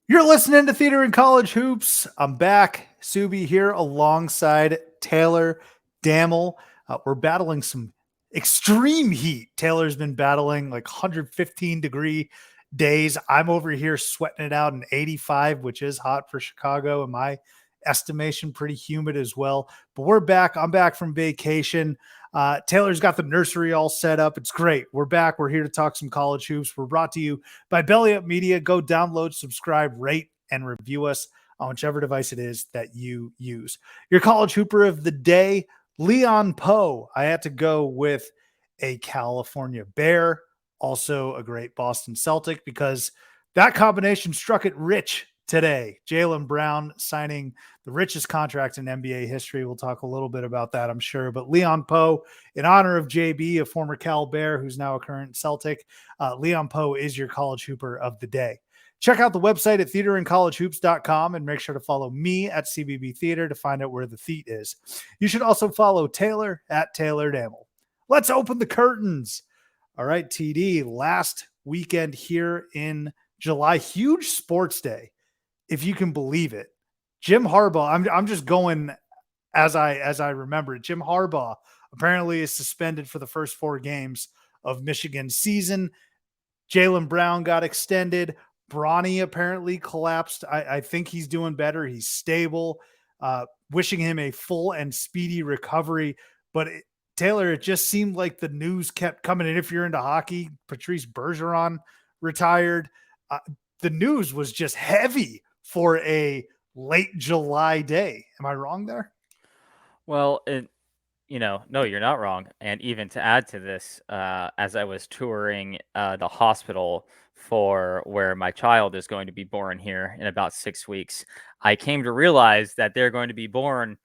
You're listening to Theater in College Hoops. I'm back. Subi here alongside Taylor Dammel. We're battling some extreme heat. Taylor's been battling like 115-degree days. I'm over here sweating it out in 85, which is hot for Chicago. In my estimation, pretty humid as well. But we're back. I'm back from vacation. Taylor's got the nursery all set up. It's great. We're back. We're here to talk some college hoops. We're brought to you by Belly Up Media. Go download, subscribe, rate, and review us on whichever device it is that you use. Your college hooper of the day, Leon Powe. I had to go with a California Bear, also a great Boston Celtic, because that combination struck it rich today. Jaylen Brown signing the richest contract in NBA history. We'll talk a little bit about that, I'm sure. But Leon Powe, in honor of JB, a former Cal Bear who's now a current Celtic, Leon Powe is your college hooper of the day. Check out the website at theaterincollegehoops.com and make sure to follow me at CBB Theater to find out where the theat is. You should also follow Taylor at Taylor Dammel. Let's open the curtains. All right, TD, last weekend here in July, huge sports day, if you can believe it. Jim Harbaugh, I'm just going as I remember it. Jim Harbaugh apparently is suspended for the first 4 games of Michigan's season. Jaylen Brown got extended. Bronny apparently collapsed. I think he's doing better. He's stable. Wishing him a full and speedy recovery. But Taylor, it just seemed like the news kept coming in. If you're into hockey, Patrice Bergeron retired. The news was just heavy for a late July day. Am I wrong there? Well, no, you're not wrong. And even to add to this, as I was touring the hospital for where my child is going to be born here in about 6 weeks, I came to realize that they're going to be born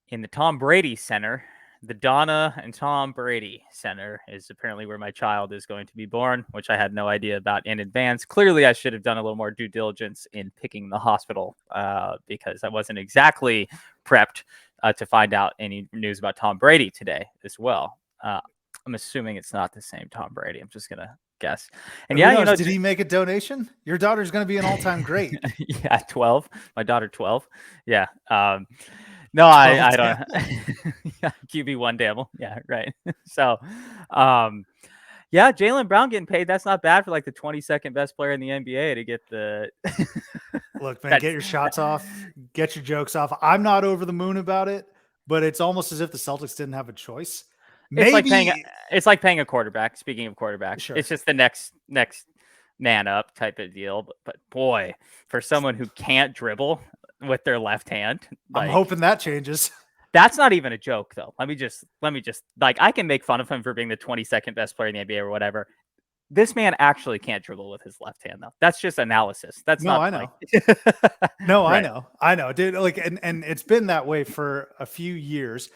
in the Tom Brady Center. The Donna and Tom Brady Center is apparently where my child is going to be born, which I had no idea about in advance. Clearly, I should have done a little more due diligence in picking the hospital because I wasn't exactly prepped to find out any news about Tom Brady today as well. I'm assuming it's not the same Tom Brady. I'm just going to guess. And yeah, did he make a donation? Your daughter's going to be an all-time great. Yeah, 12. My daughter, 12. Yeah. No, I don't. Yeah, QB1 Dammel. Yeah, right. So, yeah, Jaylen Brown getting paid. That's not bad for like the 22nd best player in the NBA to get the. Look, man, get your shots off, get your jokes off. I'm not over the moon about it, but it's almost as if the Celtics didn't have a choice. Maybe it's like paying a quarterback. Speaking of quarterbacks, sure. It's just the next man up type of deal. But boy, for someone who can't dribble with their left hand, I'm hoping that changes. That's not even a joke, though. Let me just like, I can make fun of him for being the 22nd best player in the NBA or whatever. This man actually can't dribble with his left hand, though. That's just analysis. That's no, not. I know. Like... No, right. I know, dude. Like, and it's been that way for a few years.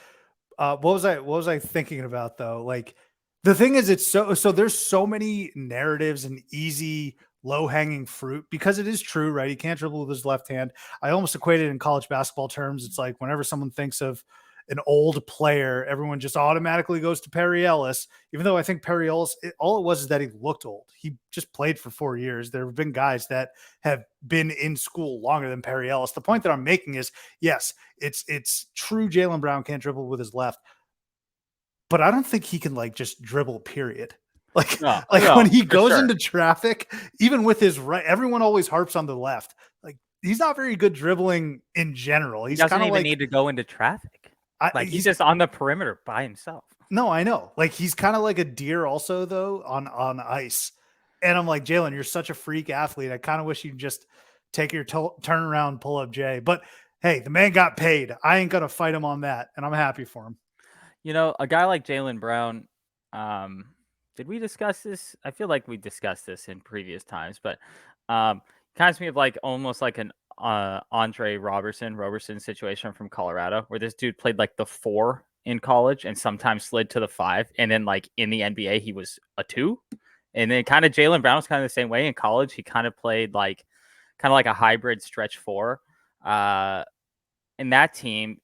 What was I thinking about though? Like, the thing is, it's so there's so many narratives and easy low-hanging fruit because it is true, right? He can't dribble with his left hand. I almost equate it in college basketball terms. It's like whenever someone thinks of an old player, everyone just automatically goes to Perry Ellis, even though I think Perry Ellis, all it was is that he looked old. He just played for 4 years. There have been guys that have been in school longer than Perry Ellis. The point that I'm making is, yes, it's true Jaylen Brown can't dribble with his left, but I don't think he can like just dribble, period. When he goes into traffic, even with his right, everyone always harps on the left. Like, he's not very good dribbling in general. He doesn't even need to go into traffic. He's just on the perimeter by himself. No, I know. Like, he's kind of like a deer also, though, on ice. And I'm like, Jaylen, you're such a freak athlete. I kind of wish you'd just take your turnaround, pull up Jay. But hey, the man got paid. I ain't going to fight him on that. And I'm happy for him. You know, a guy like Jaylen Brown, did we discuss this? I feel like we discussed this in previous times, but kind of me of like almost like an Andre Roberson situation from Colorado, where this dude played like the 4 in college and sometimes slid to the 5, and then like in the NBA he was a 2, and then kind of Jaylen Brown was kind of the same way in college. He kind of played like a hybrid stretch 4. In that team,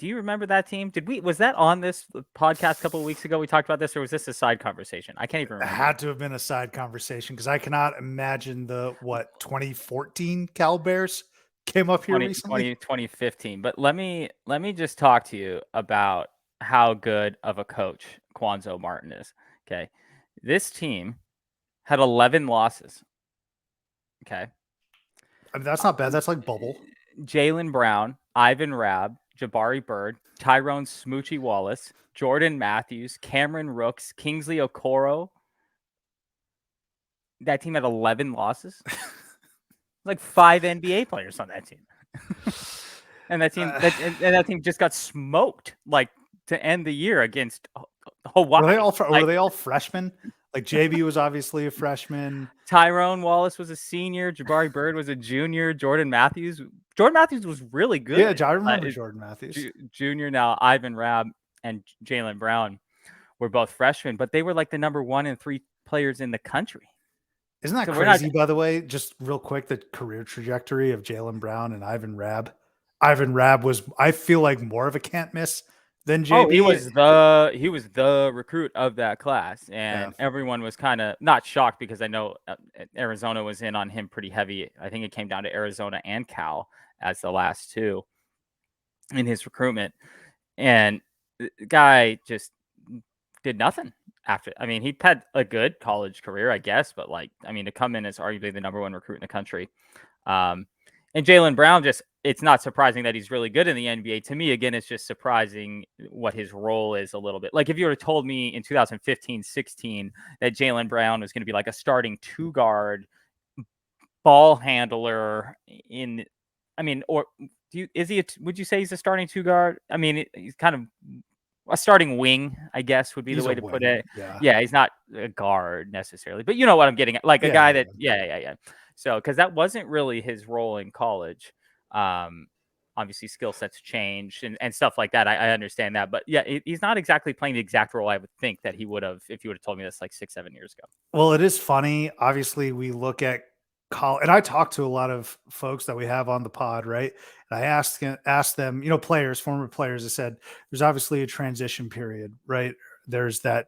Do you remember that team? Was that on this podcast a couple of weeks ago? We talked about this, or was this a side conversation? I can't even It remember. had to have been a side conversation because I cannot imagine the 2014 Cal Bears came up here 2020, recently. 2015. But let me just talk to you about how good of a coach Quanzo Martin is. Okay. This team had 11 losses. Okay. I mean, that's not bad. That's like bubble. Jaylen Brown, Ivan Rabb, Jabari Bird, Tyrone Smoochie Wallace, Jordan Matthews, Cameron Rooks, Kingsley Okoro. That team had 11 losses. Like 5 NBA players on that team. And that team just got smoked like to end the year against Hawaii. Were they all freshmen? Like JB was obviously a freshman. Tyrone Wallace was a senior. Jabari Bird was a junior. Jordan Matthews was really good. Yeah, I remember Jordan Matthews. Junior. Now Ivan Rabb and Jaylen Brown were both freshmen, but they were like the number 1 and 3 players in the country. Isn't that crazy, by the way? Just real quick, the career trajectory of Jaylen Brown and Ivan Rabb. Ivan Rabb was, I feel like, more of a can't miss than JB. Oh, he was the recruit of that class, and everyone was kind of not shocked because I know Arizona was in on him pretty heavy. I think it came down to Arizona and Cal as the last two in his recruitment, and the guy just did nothing after. I mean, he had a good college career, I guess, but to come in as arguably the number 1 recruit in the country. And Jaylen Brown, it's not surprising that he's really good in the NBA. To me, again, it's just surprising what his role is a little bit. Like if you would have told me in 2015-16 that Jaylen Brown was going to be like a starting 2-guard ball handler would you say he's a starting 2-guard? I mean, he's kind of a starting wing, I guess would be the way to put it. Yeah, he's not a guard necessarily, but you know what I'm getting at. Like a guy that, yeah. So, because that wasn't really his role in college. Obviously, skill sets changed and stuff like that. I understand that, but yeah, he's not exactly playing the exact role I would think that he would have if you would have told me this like 6-7 years ago. Well, it is funny. Obviously, we look at college, and I talk to a lot of folks that we have on the pod, right? And I asked them, players, former players, I said, there's obviously a transition period, right? There's that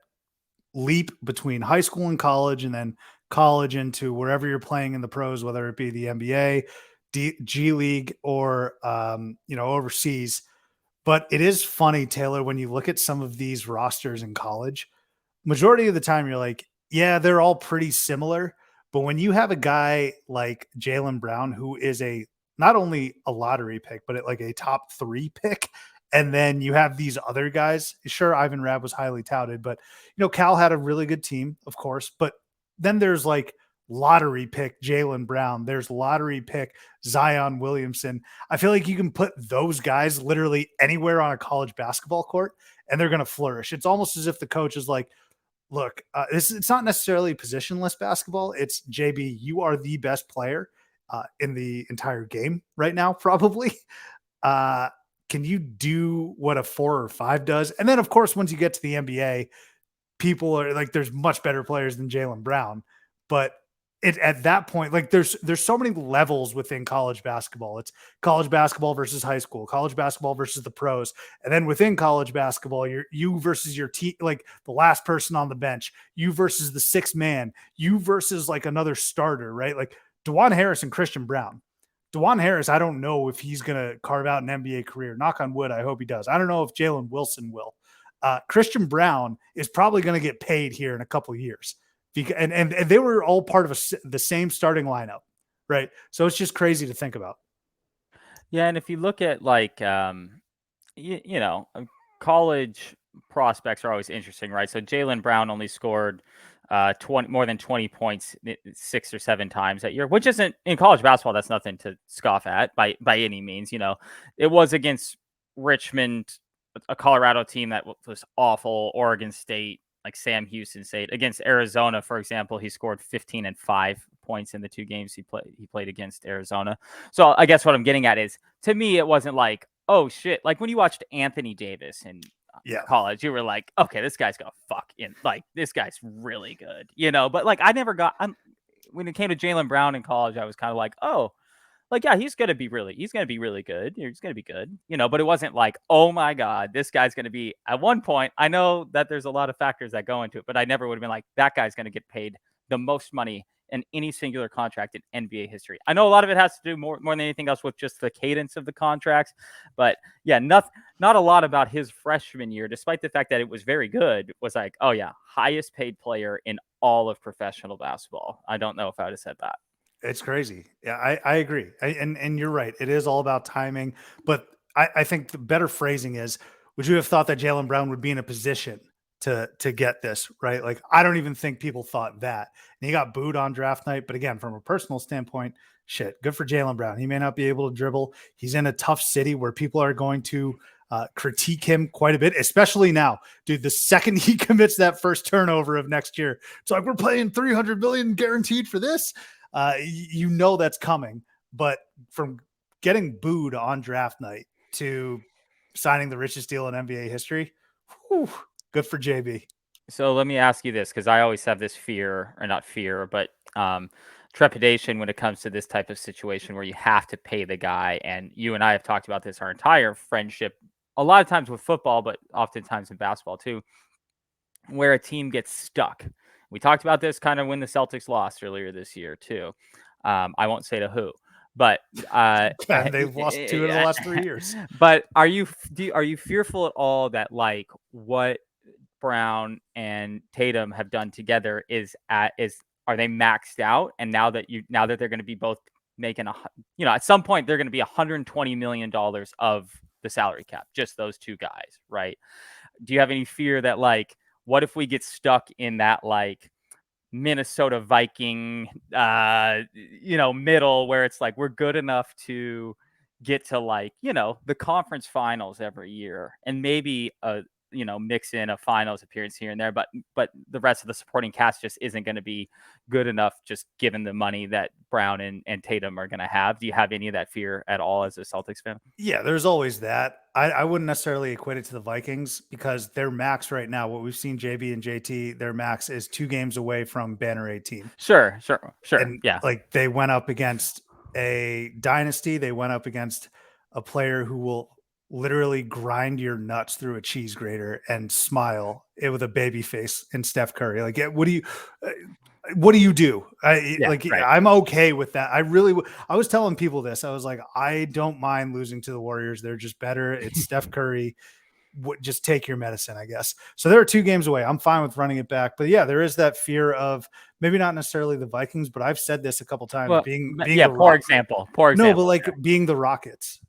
leap between high school and college, and then college into wherever you're playing in the pros, whether it be the NBA, G League, or overseas. But it is funny, Taylor, when you look at some of these rosters in college, majority of the time you're like, yeah, they're all pretty similar. But when you have a guy like Jaylen Brown, who is not only a lottery pick, but like a top 3 pick, and then you have these other guys. Sure, Ivan Rabb was highly touted, but Cal had a really good team, of course. But then there's like lottery pick Jaylen Brown. There's lottery pick Zion Williamson. I feel like you can put those guys literally anywhere on a college basketball court, and they're going to flourish. It's almost as if the coach is like, look, it's not necessarily positionless basketball. It's JB, you are the best player in the entire game right now, probably. Can you do what a 4 or 5 does? And then, of course, once you get to the NBA, people are like, there's much better players than Jaylen Brown. But at that point, like there's so many levels within college basketball. It's college basketball versus high school, college basketball versus the pros. And then within college basketball, you versus your team, like the last person on the bench, you versus the 6th man, you versus like another starter, right? Like DeJuan Harris and Christian Brown. DeJuan Harris, I don't know if he's going to carve out an NBA career. Knock on wood, I hope he does. I don't know if Jalen Wilson will. Christian Brown is probably going to get paid here in a couple of years. And they were all part of the same starting lineup, right? So it's just crazy to think about. Yeah, and if you look at like, college prospects are always interesting, right? So Jaylen Brown only scored more than 20 points 6 or 7 times that year, which isn't in college basketball. That's nothing to scoff at by any means. It was against Richmond, a Colorado team that was awful, Oregon State, like Sam Houston State. Against Arizona, for example, he scored 15 and 5 points in the 2 games he played against Arizona. So I guess what I'm getting at is, to me, it wasn't like, oh shit, like when you watched Anthony Davis in college, you were like, okay, this guy's gonna like this guy's really good, but like I never got when it came to Jaylen Brown in college, I was kind of like, oh, like, yeah, he's gonna be really good. He's gonna be good, but it wasn't like, oh my God, this guy's gonna be at one point. I know that there's a lot of factors that go into it, but I never would have been like, that guy's gonna get paid the most money in any singular contract in NBA history. I know a lot of it has to do more than anything else with just the cadence of the contracts, but yeah, not a lot about his freshman year, despite the fact that it was very good, was like, oh yeah, highest paid player in all of professional basketball. I don't know if I would have said that. It's crazy. Yeah, I agree. And you're right. It is all about timing. But I think the better phrasing is, would you have thought that Jaylen Brown would be in a position to get this, right? Like, I don't even think people thought that. And he got booed on draft night. But again, from a personal standpoint, shit, good for Jaylen Brown. He may not be able to dribble. He's in a tough city where people are going to critique him quite a bit, especially now. Dude, the second he commits that first turnover of next year, it's like, we're paying $300 million guaranteed for this. That's coming. But from getting booed on draft night to signing the richest deal in NBA history, whew, good for JB. So let me ask you this, because I always have this fear, or not fear, but trepidation when it comes to this type of situation where you have to pay the guy. And you and I have talked about this our entire friendship, a lot of times with football, but oftentimes in basketball too, where a team gets stuck. We talked about this kind of when the Celtics lost earlier this year too. I won't say to who, but They've lost 2 in the last 3 years. But are you fearful at all that like what Brown and Tatum have done together are they maxed out? And now that they're going to be both making at some point they're going to be $120 million of the salary cap, just those two guys, right? Do you have any fear that like, what if we get stuck in that like Minnesota Viking, middle where it's like we're good enough to get to like, the conference finals every year and maybe mix in a finals appearance here and there, but the rest of the supporting cast just isn't going to be good enough, just given the money that Brown and Tatum are going to have. Do you have any of that fear at all as a Celtics fan? Yeah, there's always that. I wouldn't necessarily equate it to the Vikings because their max right now, what we've seen JB and JT, their max is 2 games away from Banner 18. Sure. And yeah, like they went up against a dynasty. They went up against a player who will literally grind your nuts through a cheese grater and smile it with a baby face in Steph Curry. Like, what do you do? Right. I'm okay with that. I was telling people this. I was like, I don't mind losing to the Warriors. They're just better. It's Steph Curry. Just take your medicine, I guess. So there are 2 games away. I'm fine with running it back. But yeah, there is that fear of maybe not necessarily the Vikings, but I've said this a couple times, well, being poor example. No, but like being the Rockets.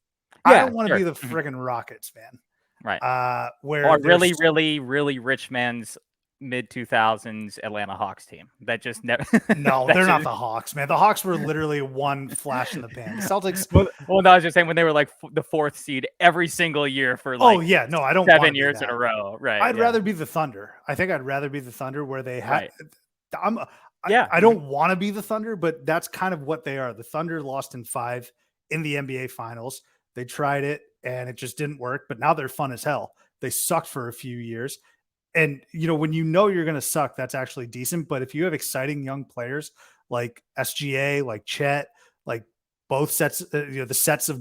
Yeah, I don't want to be the friggin' Rockets, man. Right. Where really, really, really rich man's mid-2000s Atlanta Hawks team that just never. No, they're not the Hawks, man. The Hawks were literally one flash in the pan. The Celtics. Well, no, I was just saying when they were like the 4th seed every single year for like. Oh yeah, no, I don't. 7 years in a row, right? I'd rather be the Thunder. I think I'd rather be the Thunder where they had. Right. I don't want to be the Thunder, but that's kind of what they are. The Thunder lost in 5 in the NBA Finals. They tried it and it just didn't work, but now they're fun as hell. They sucked for a few years. And, when you're going to suck, that's actually decent. But if you have exciting young players like SGA, like Chet, like both sets, a set of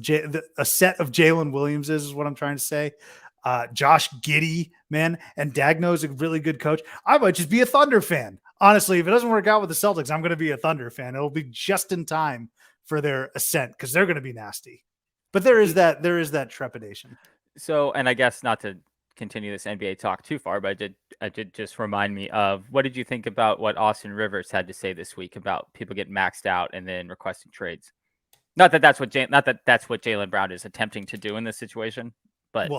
Jalen Williamses is what I'm trying to say. Josh Giddey, man, and Dagno's a really good coach. I might just be a Thunder fan. Honestly, if it doesn't work out with the Celtics, I'm going to be a Thunder fan. It'll be just in time for their ascent because they're going to be nasty. But there is that trepidation. So, and I guess not to continue this NBA talk too far, but it did just remind me of what did you think about what Austin Rivers had to say this week about people getting maxed out and then requesting trades? Not that that's what Jaylen Brown is attempting to do in this situation, but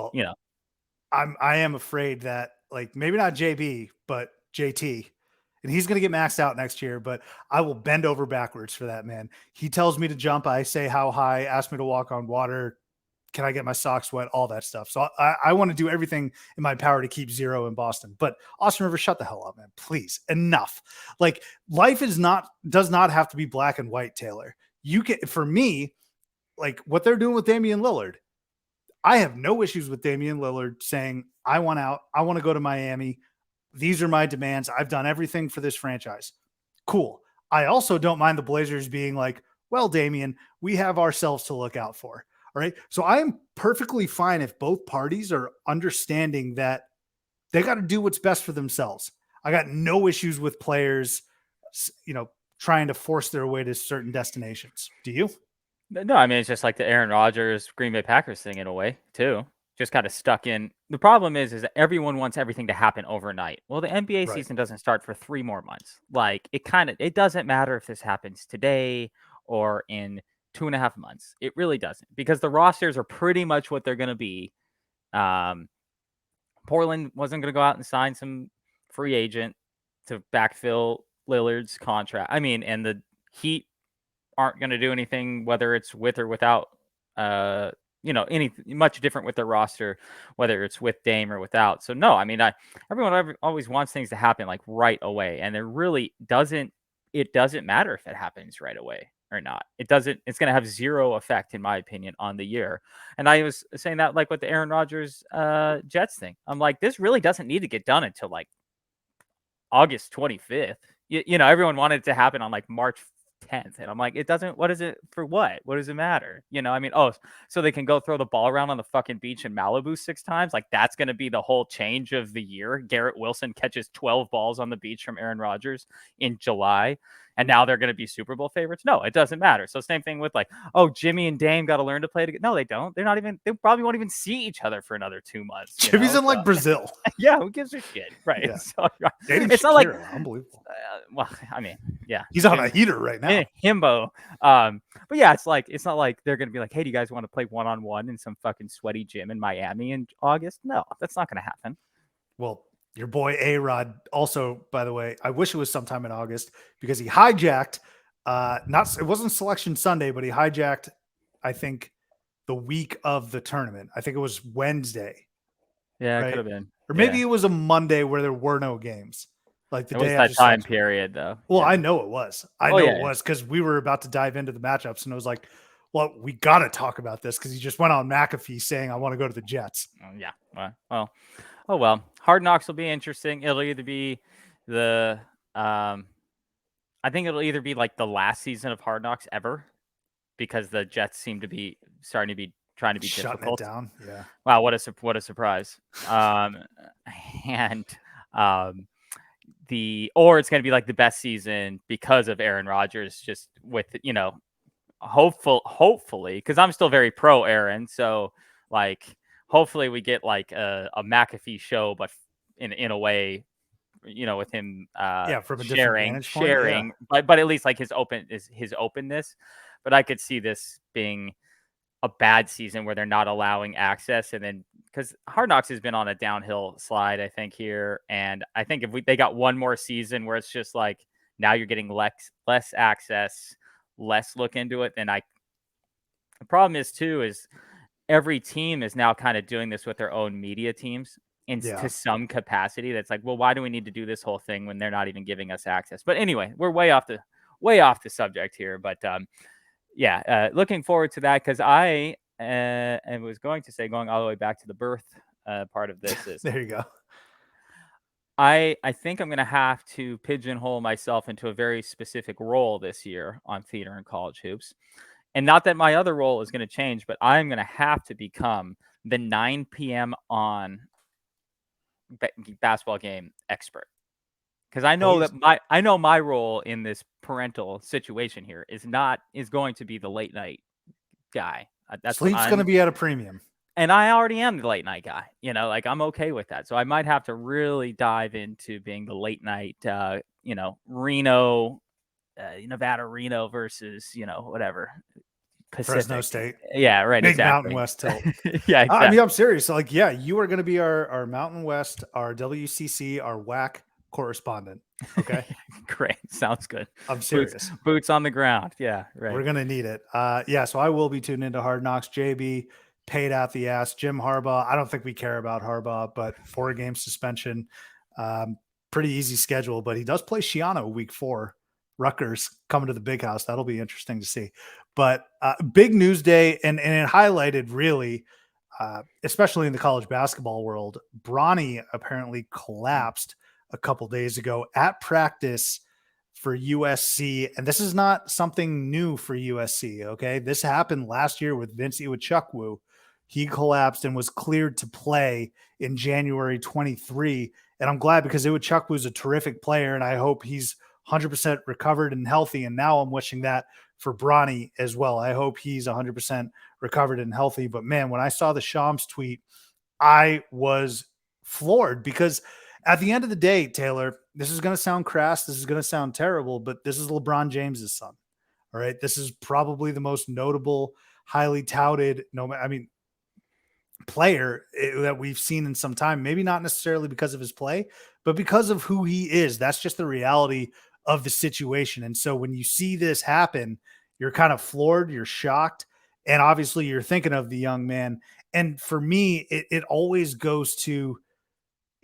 I am afraid that like maybe not JB, but JT. And he's going to get maxed out next year, but I will bend over backwards for that, man. He tells me to jump. I say how high, ask me to walk on water. Can I get my socks wet? All that stuff. So I want to do everything in my power to keep 0 in Boston. But Austin Rivers, shut the hell up, man. Please. Enough. Like life does not have to be black and white, Taylor. For me, like what they're doing with Damian Lillard, I have no issues with Damian Lillard saying, I want out. I want to go to Miami. These are my demands. I've done everything for this franchise. Cool. I also don't mind the Blazers being like, well, Damian, we have ourselves to look out for. All right. So I am perfectly fine if both parties are understanding that they got to do what's best for themselves. I got no issues with players, trying to force their way to certain destinations. Do you? No, I mean, it's just like the Aaron Rodgers, Green Bay Packers thing in a way, too. Just kind of stuck in. The problem is that everyone wants everything to happen overnight. Well, the NBA Right. season doesn't start for 3 more months. Like, it doesn't matter if this happens today or in 2.5 months. It really doesn't, because the rosters are pretty much what they're going to be. Portland wasn't going to go out and sign some free agent to backfill Lillard's contract. I mean, and the Heat aren't going to do anything, whether it's with or without, any much different with their roster, whether it's with Dame or without. So no, I mean, everyone always wants things to happen like right away, and there really doesn't. It doesn't matter if it happens right away or not. It doesn't. It's going to have zero effect, in my opinion, on the year. And I was saying that like with the Aaron Rodgers Jets thing. I'm like, this really doesn't need to get done until like August 25th. Everyone wanted it to happen on like March 10th. And I'm like, it doesn't, what is it for what? What does it matter? I mean, so they can go throw the ball around on the fucking beach in Malibu 6 times. Like that's going to be the whole change of the year. Garrett Wilson catches 12 balls on the beach from Aaron Rodgers in July. And now they're going to be Super Bowl favorites. No, it doesn't matter. So same thing with like, Jimmy and Dame got to learn to play together. No, they don't. They probably won't even see each other for another 2 months. Jimmy's in like Brazil. Yeah, who gives a shit, right? Yeah. So, it's not like unbelievable. Well, I mean, yeah, he's on a heater right now. Himbo. But yeah, it's not like they're gonna be like, hey, do you guys want to play 1-on-1 in some fucking sweaty gym in Miami in August? No, that's not gonna happen. Well, your boy A-Rod also, by the way, I wish it was sometime in August because he hijacked. It wasn't Selection Sunday, but he hijacked, I think, the week of the tournament. I think it was Wednesday. Yeah, right? It could have been. Or maybe it was a Monday where there were no games. Like the it day was after that time selection. Period, though. Well, yeah. I know it was. It was because we were about to dive into the matchups, and it was like, well, we got to talk about this because he just went on McAfee saying, I want to go to the Jets. Yeah. Well. Oh, well. Hard Knocks will be interesting. It'll either be the I think it'll either be like the last season of Hard Knocks ever, because the Jets seem to be starting to be trying to be shutting difficult. It down. Yeah. Wow, what a surprise. And or it's going to be like the best season because of Aaron Rodgers, just with hopefully, because I'm still very pro Aaron, so like hopefully we get like a McAfee show, but in a way, with him from a different vantage point, sharing, but at least like his openness. But I could see this being a bad season where they're not allowing access, and then because Hard Knocks has been on a downhill slide, I think here, and I think if they got one more season where it's just like now you're getting less access, less look into it, then the problem is every team is now kind of doing this with their own media teams to some capacity. That's like, well, why do we need to do this whole thing when they're not even giving us access? But anyway, we're way off the subject here, but looking forward to that because I was going to say, going all the way back to the birth part of this is there you go. I think I'm going to have to pigeonhole myself into a very specific role this year on Theater and College Hoops. And not that my other role is going to change, but I'm going to have to become the 9 p.m. on basketball game expert. Because I know my role in this parental situation here is going to be the late night guy. That's Sleep's going to be at a premium. And I already am the late night guy, like I'm okay with that. So I might have to really dive into being the late night, Reno, Nevada, Reno versus, whatever. Pacific. Fresno State. Yeah, right. Big exactly. Mountain West tilt. Yeah, exactly. I mean, I'm serious. So, you are going to be our Mountain West, our WCC, our WAC correspondent. Okay. Great. Sounds good. I'm serious. Boots on the ground. Yeah, right. We're going to need it. So I will be tuned into Hard Knocks. JB paid out the ass. Jim Harbaugh. I don't think we care about Harbaugh, but 4-game suspension. Pretty easy schedule, but he does play Shiano week 4. Rutgers coming to the big house. That'll be interesting to see. But big news day, and it highlighted really, especially in the college basketball world, Bronny apparently collapsed a couple days ago at practice for USC, and this is not something new for USC. Okay, this happened last year with Vince Iwuchukwu. He collapsed and was cleared to play in January 23. And I'm glad because Iwuchukwu is a terrific player, and I hope he's 100% recovered and healthy. And now I'm wishing that for Bronny as well. I hope he's 100% recovered and healthy. But man, when I saw the Shams tweet, I was floored because at the end of the day, Taylor, this is going to sound crass. This is going to sound terrible, but this is LeBron James's son. All right. This is probably the most notable, highly touted, player that we've seen in some time. Maybe not necessarily because of his play, but because of who he is. That's just the reality of the situation. And so when you see this happen, you're kind of floored, you're shocked, and obviously you're thinking of the young man. And for me, it always goes to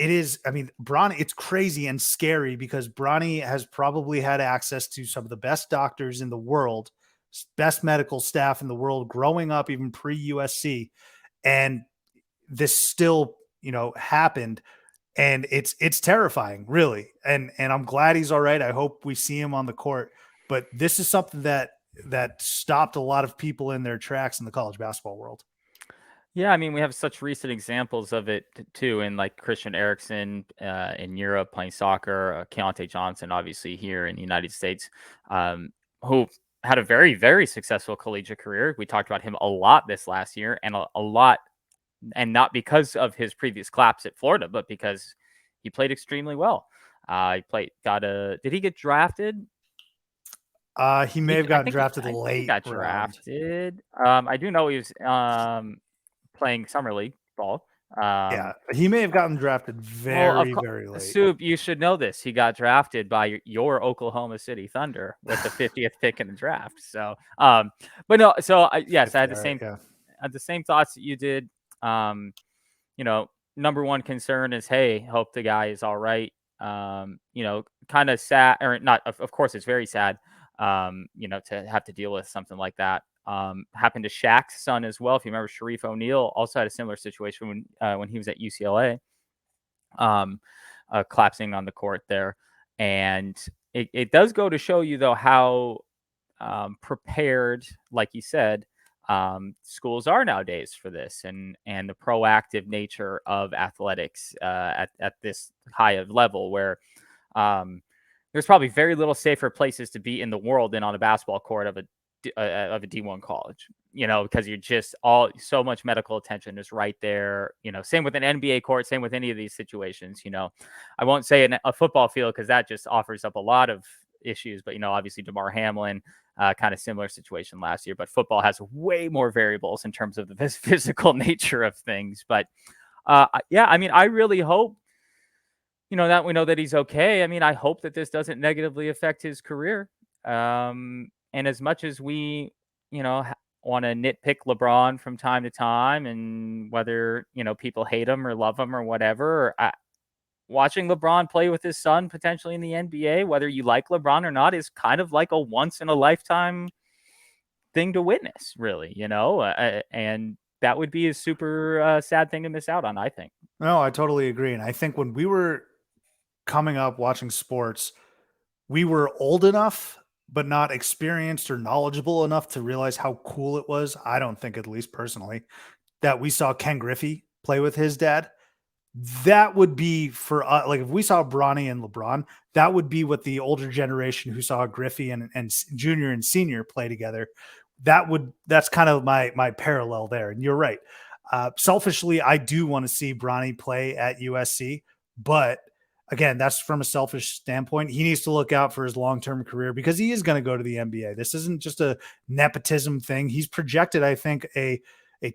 Bronny, it's crazy and scary because Bronny has probably had access to some of the best doctors in the world, best medical staff in the world growing up, even pre USC. And this still, happened. And it's terrifying, really. And I'm glad he's all right. I hope we see him on the court. But this is something that stopped a lot of people in their tracks in the college basketball world. Yeah, I mean, we have such recent examples of it too, in like Christian Eriksen in Europe playing soccer, Keontae Johnson, obviously here in the United States, who had a very, very successful collegiate career. We talked about him a lot this last year, and a lot, and not because of his previous collapse at Florida, but because he played extremely well. Did he get drafted? He may have I gotten think drafted he late got round. drafted. I do know he was playing summer league ball. Yeah, he may have gotten drafted Well, of very, course, very late. Soup, you should know this. He got drafted by your Oklahoma City Thunder with the 50th pick in the draft. So, but no, so yes, I had Yeah. the same thoughts that you did. Um, Number one concern is, hey, hope the guy is all right. Kind of sad, or not. Of course, it's very sad. To have to deal with something like that. Happened to Shaq's son as well. If you remember, Sharif O'Neal also had a similar situation when he was at UCLA, collapsing on the court there. And it does go to show you, though, how prepared, like you said, schools are nowadays for this, and the proactive nature of athletics at this high of level, where there's probably very little safer places to be in the world than on a basketball court of a D1 college, because you're just so much medical attention is right there. Same with an NBA court, same with any of these situations. I won't say a football field because that just offers up a lot of issues, but obviously DeMar Hamlin, kind of similar situation last year, but football has way more variables in terms of the physical nature of things. But yeah, I mean, I really hope, that we know that he's okay. I mean, I hope that this doesn't negatively affect his career. And as much as we, want to nitpick LeBron from time to time, and whether, people hate him or love him or whatever, watching LeBron play with his son potentially in the NBA, whether you like LeBron or not, is kind of like a once in a lifetime thing to witness, really, and that would be a super sad thing to miss out on, I think. No, I totally agree. And I think when we were coming up watching sports, we were old enough, but not experienced or knowledgeable enough to realize how cool it was. I don't think, at least personally, that we saw Ken Griffey play with his dad. That would be for us. Like if we saw Bronny and LeBron, that would be what the older generation who saw Griffey and junior and senior play together. That's kind of my parallel there. And you're right. Selfishly, I do want to see Bronny play at USC, but again, that's from a selfish standpoint. He needs to look out for his long-term career because he is going to go to the NBA. This isn't just a nepotism thing. He's projected, I think, a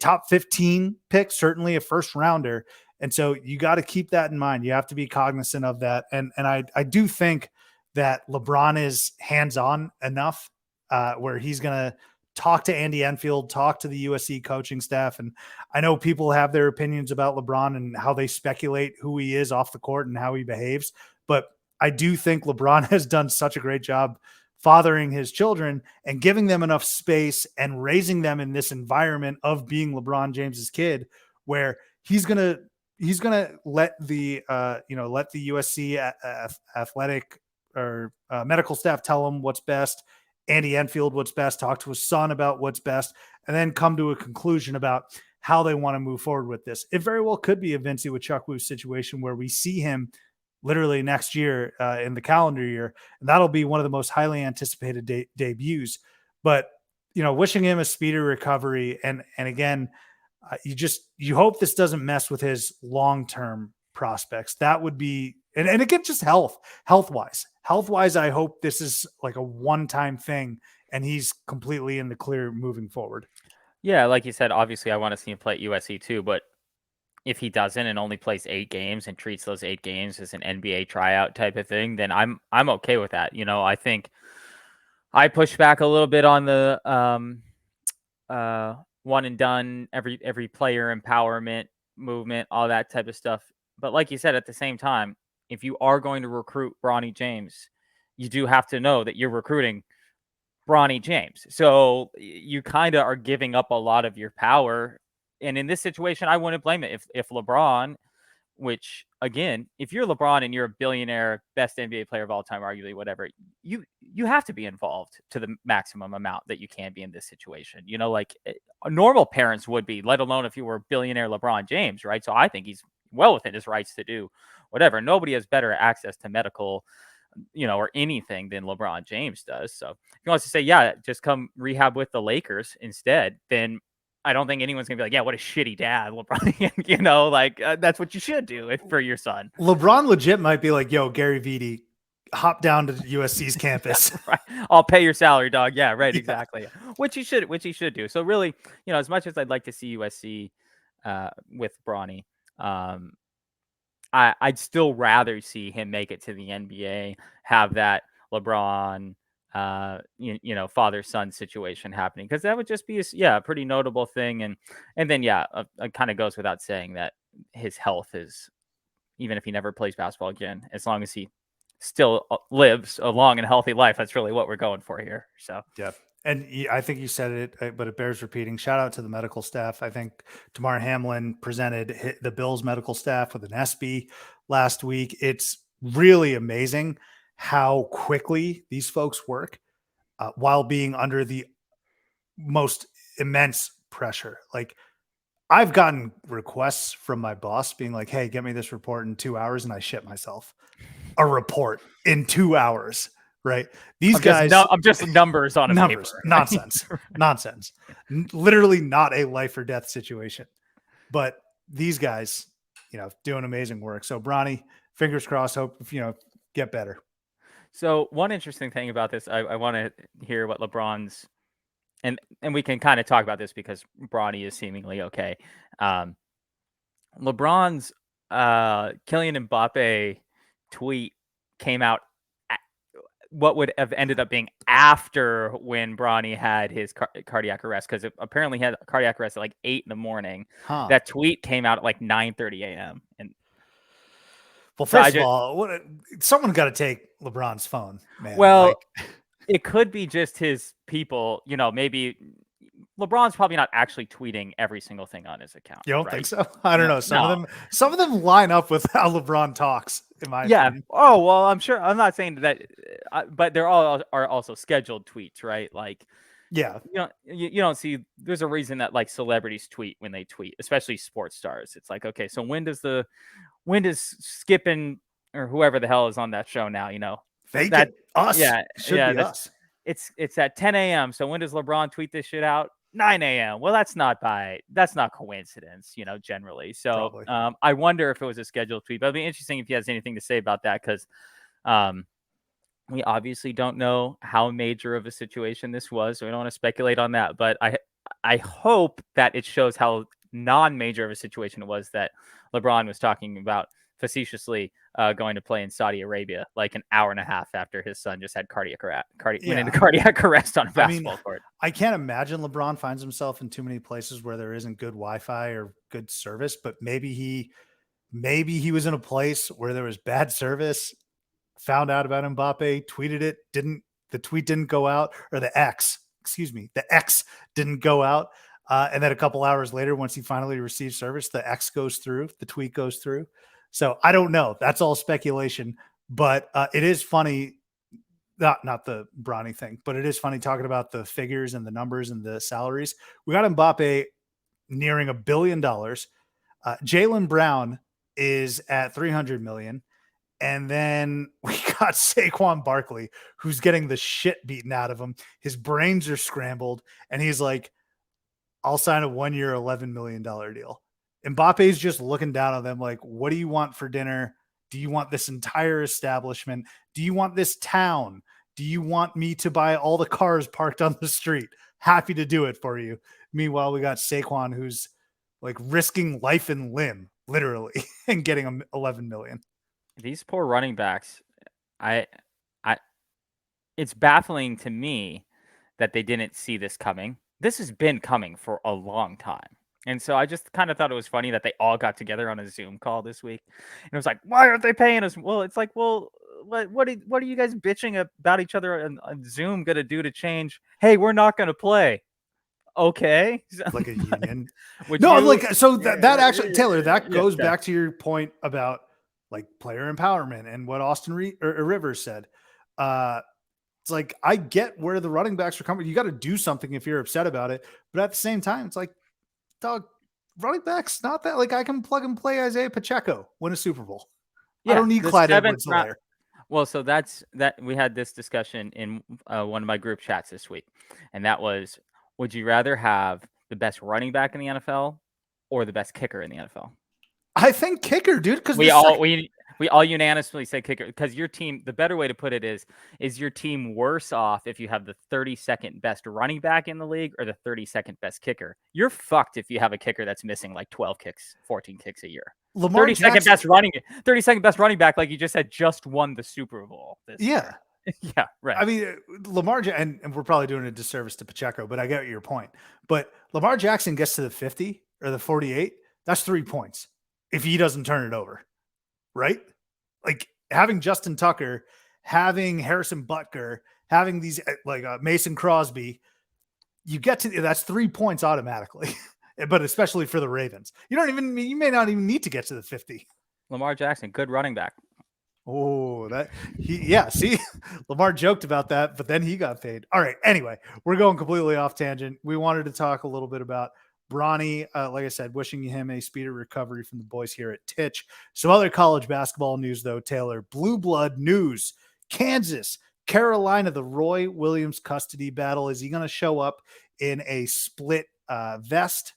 top 15 pick, certainly a first rounder. And so you got to keep that in mind. You have to be cognizant of that. And I do think that LeBron is hands-on enough where he's going to talk to Andy Enfield, talk to the USC coaching staff. And I know people have their opinions about LeBron and how they speculate who he is off the court and how he behaves. But I do think LeBron has done such a great job fathering his children and giving them enough space and raising them in this environment of being LeBron James's kid, where he's going to let the USC athletic medical staff tell him what's best. Andy Enfield what's best. Talk to his son about what's best, and then come to a conclusion about how they want to move forward with this. It very well could be a Vincey with Chuck Wu situation where we see him literally next year in the calendar year, and that'll be one of the most highly anticipated debuts. But wishing him a speedy recovery, and again, you hope this doesn't mess with his long-term prospects. That would be, and again, just health wise, I hope this is like a one-time thing and he's completely in the clear moving forward. Yeah, like you said, obviously I want to see him play at USC too, but if he doesn't and only plays 8 games and treats those 8 games as an NBA tryout type of thing, then I'm okay with that. I think I push back a little bit on the one and done, every player empowerment movement, all that type of stuff. But like you said, at the same time, if you are going to recruit Bronny James, you do have to know that you're recruiting Bronny James. So you kind of are giving up a lot of your power. And in this situation, I wouldn't blame it if LeBron, which again, if you're LeBron and you're a billionaire, best NBA player of all time, arguably, whatever, you have to be involved to the maximum amount that you can be in this situation. Like normal parents would be, let alone if you were billionaire LeBron James, right? So I think he's well within his rights to do whatever. Nobody has better access to medical, or anything than LeBron James does. So if he wants to say, yeah, just come rehab with the Lakers instead, then I don't think anyone's gonna be like, yeah, what a shitty dad, LeBron. That's what you should do for your son. LeBron legit might be like, yo, Gary Vitti, hop down to USC's campus. Right. I'll pay your salary, dog. Yeah, right. Exactly. Yeah. Which he should do. So really, as much as I'd like to see USC with Bronny, I'd still rather see him make it to the NBA, have that LeBron, father-son situation happening, because that would just be a pretty notable thing. And then, it kind of goes without saying that his health is, even if he never plays basketball again, as long as he still lives a long and healthy life, that's really what we're going for here. So, yeah. And I think you said it, but it bears repeating. Shout out to the medical staff. I think Damar Hamlin presented the Bills medical staff with an SB last week. It's really amazing how quickly these folks work while being under the most immense pressure. Like, I've gotten requests from my boss being like, hey, get me this report in 2 hours. And I shit myself. A report in 2 hours. Right. These guys, I'm just numbers on a numbers, paper. Nonsense. Literally not a life or death situation. But these guys, doing amazing work. So Bronny, fingers crossed, hope, get better. So one interesting thing about this, I want to hear what LeBron's, and we can kind of talk about this because Bronny is seemingly okay. LeBron's Kylian Mbappe tweet came out what would have ended up being after when Bronny had his cardiac arrest, because apparently he had cardiac arrest at like 8 a.m. Huh. That tweet came out at like 9:30 a.m. And well, first of all, someone's got to take LeBron's phone, man. Well, it could be just his people. Maybe LeBron's probably not actually tweeting every single thing on his account. You don't right? think so? I don't know. Some of them line up with how LeBron talks. In my opinion. Oh well, I'm sure. I'm not saying that, but they're all are also scheduled tweets, right? Like, yeah, you don't see. There's a reason that like celebrities tweet when they tweet, especially sports stars. It's like, okay, so when does Skip or whoever the hell is on that show now? Fake it. Us. Yeah, should be us. It's at 10 a.m. So when does LeBron tweet this shit out? 9 a.m. Well, that's not coincidence, generally. So I wonder if it was a scheduled tweet, but it'd be interesting if he has anything to say about that, because we obviously don't know how major of a situation this was, so we don't want to speculate on that. But I hope that it shows how non-major of a situation it was that LeBron was talking about facetiously going to play in Saudi Arabia like an hour and a half after his son just had went into cardiac arrest on a basketball court. I can't imagine LeBron finds himself in too many places where there isn't good Wi-Fi or good service, but maybe he was in a place where there was bad service, found out about Mbappe, tweeted it, the tweet didn't go out, or the X didn't go out. And then a couple hours later, once he finally receives service, the X goes through, the tweet goes through. So I don't know. That's all speculation, but it is funny not the Bronny thing, but it is funny talking about the figures and the numbers and the salaries. We got Mbappe nearing $1 billion. Jaylen Brown is at 300 million. And then we got Saquon Barkley, who's getting the shit beaten out of him. His brains are scrambled. And he's like, I'll sign a 1 year, $11 million deal. Mbappe's just looking down on them like, what do you want for dinner? Do you want this entire establishment? Do you want this town? Do you want me to buy all the cars parked on the street? Happy to do it for you. Meanwhile, we got Saquon, who's like risking life and limb, literally, and getting 11 million. These poor running backs, I, it's baffling to me that they didn't see this coming. This has been coming for a long time. And so I just kind of thought it was funny that they all got together on a Zoom call this week. And it was like, why aren't they paying us? Well, it's like, well, what are you guys bitching about each other on Zoom going to do to change? Hey, we're not going to play. Okay. Like a union. No, like, so that actually, Taylor, that goes back to your point about like player empowerment and what Austin Rivers said. It's like, I get where the running backs are coming. You got to do something if you're upset about it. But at the same time, it's like, dog, running backs, not that, like, I can plug and play Isaiah Pacheco, win a Super Bowl. Yeah, I don't need Clyde Edwards-Helaire. Well, so that's that. We had this discussion in one of my group chats this week. And that was, would you rather have the best running back in the NFL or the best kicker in the NFL? I think kicker, dude, because we all unanimously say kicker, because your team, the better way to put it is your team worse off if you have the 32nd best running back in the league or the 32nd best kicker? You're fucked if you have a kicker that's missing like 12 kicks, 14 kicks a year. 32nd best running back, like you just said, just won the Super Bowl this year. Yeah, right. I mean, Lamar, and we're probably doing a disservice to Pacheco, but I get your point. But Lamar Jackson gets to the 50 or the 48, that's 3 points if he doesn't turn it over, right? Like having Justin Tucker, having Harrison Butker, having these like Mason Crosby, you get to, that's 3 points automatically. But especially for the Ravens, you may not even need to get to the 50. Lamar Jackson, good running back. Oh, see, Lamar joked about that, but then he got paid. All right. Anyway, we're going completely off tangent. We wanted to talk a little bit about Bronny. Like I said, wishing him a speedy recovery from the boys here at Titch. Some other college basketball news, though, Taylor. Blue blood news. Kansas, Carolina, the Roy Williams custody battle. Is he going to show up in a split vest?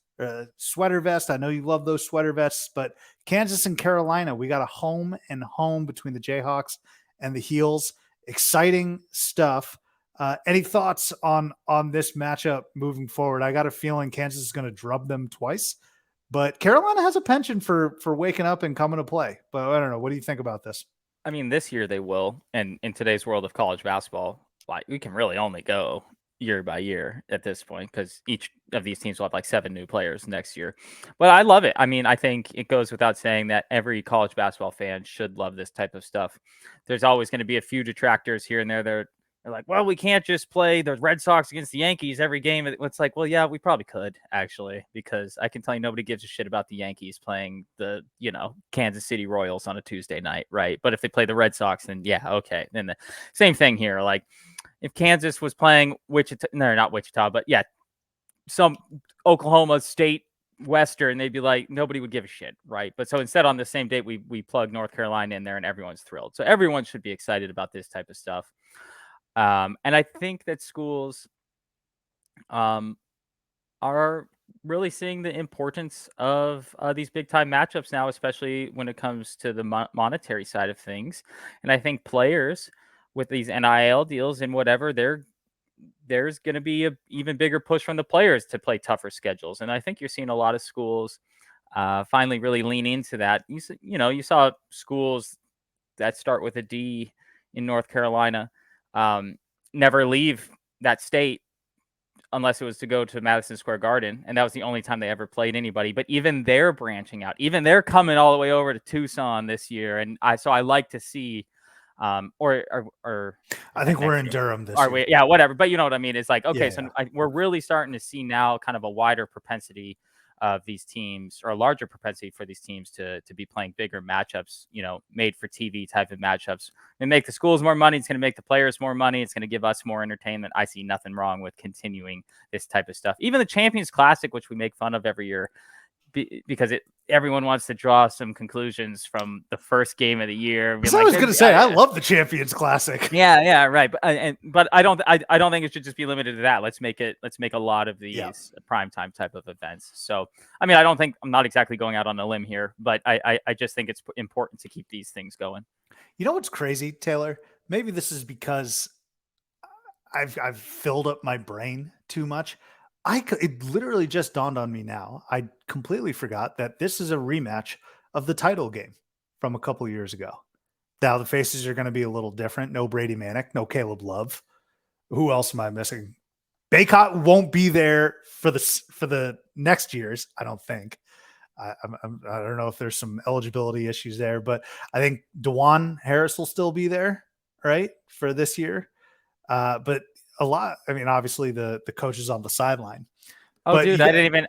Sweater vest. I know you love those sweater vests, but Kansas and Carolina, we got a home and home between the Jayhawks and the Heels. Exciting stuff. Any thoughts on this matchup moving forward? I got a feeling Kansas is going to drub them twice, but Carolina has a penchant for waking up and coming to play. But I don't know. What do you think about this? I mean, this year they will. And in today's world of college basketball, like, we can really only go year by year at this point, because each of these teams will have like 7 new players next year. But I love it. I mean, I think it goes without saying that every college basketball fan should love this type of stuff. There's always going to be a few detractors here and there. They're like, well, we can't just play the Red Sox against the Yankees every game. It's like, well, yeah, we probably could, actually, because I can tell you nobody gives a shit about the Yankees playing the, Kansas City Royals on a Tuesday night, right? But if they play the Red Sox, then yeah, okay. Then the same thing here. Like, if Kansas was playing not Wichita, but yeah, some Oklahoma State Western, they'd be like, nobody would give a shit, right? But so instead, on the same date, we plug North Carolina in there, and everyone's thrilled. So everyone should be excited about this type of stuff. And I think that schools are really seeing the importance of these big time matchups now, especially when it comes to the monetary side of things. And I think players with these NIL deals and whatever, there's going to be an even bigger push from the players to play tougher schedules. And I think you're seeing a lot of schools finally really lean into that. You saw schools that start with a D in North Carolina never leave that state unless it was to go to Madison Square Garden. And that was the only time they ever played anybody. But even they're branching out. Even they're coming all the way over to Tucson this year. And I like to see or I think we're in Durham this year. Yeah, whatever. But you know what I mean? It's like, okay, we're really starting to see now kind of a wider propensity of these teams, or a larger propensity for these teams to be playing bigger matchups, made for TV type of matchups. They make the schools more money. It's going to make the players more money. It's going to give us more entertainment. I see nothing wrong with continuing this type of stuff. Even the Champions Classic, which we make fun of every year, because everyone wants to draw some conclusions from the first game of the year. Because I was going to say, I love the Champions Classic. Yeah, right. But I don't think it should just be limited to that. Let's make a lot of these primetime type of events. So, I mean, I'm not exactly going out on a limb here, but I just think it's important to keep these things going. You know what's crazy, Taylor? Maybe this is because I've filled up my brain too much. It literally just dawned on me now. I completely forgot that this is a rematch of the title game from a couple years ago. Now the faces are going to be a little different. No Brady Manick, no Caleb Love. Who else am I missing? Baycott won't be there for the next year's, I don't think. I don't know if there's some eligibility issues there, but I think DeJuan Harris will still be there, right, for this year. But a lot. I mean, obviously the coach is on the sideline. Oh, but dude, I didn't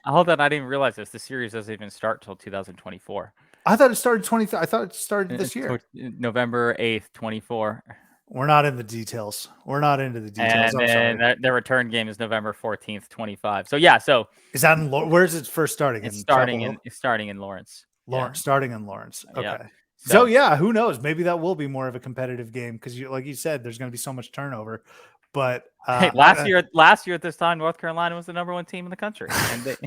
even realize this. The series doesn't even start till 2024. I thought it started I thought it started this year. November 8th, 24. We're not in the details. We're not into the details. And then their return game is November 14th, 25. So yeah, is that where's it first starting? It's starting in Lawrence. Starting in Lawrence. Okay. Yeah. So yeah, who knows? Maybe that will be more of a competitive game because, like you said, there's going to be so much turnover. But hey, last year at this time, North Carolina was the #1 team in the country, and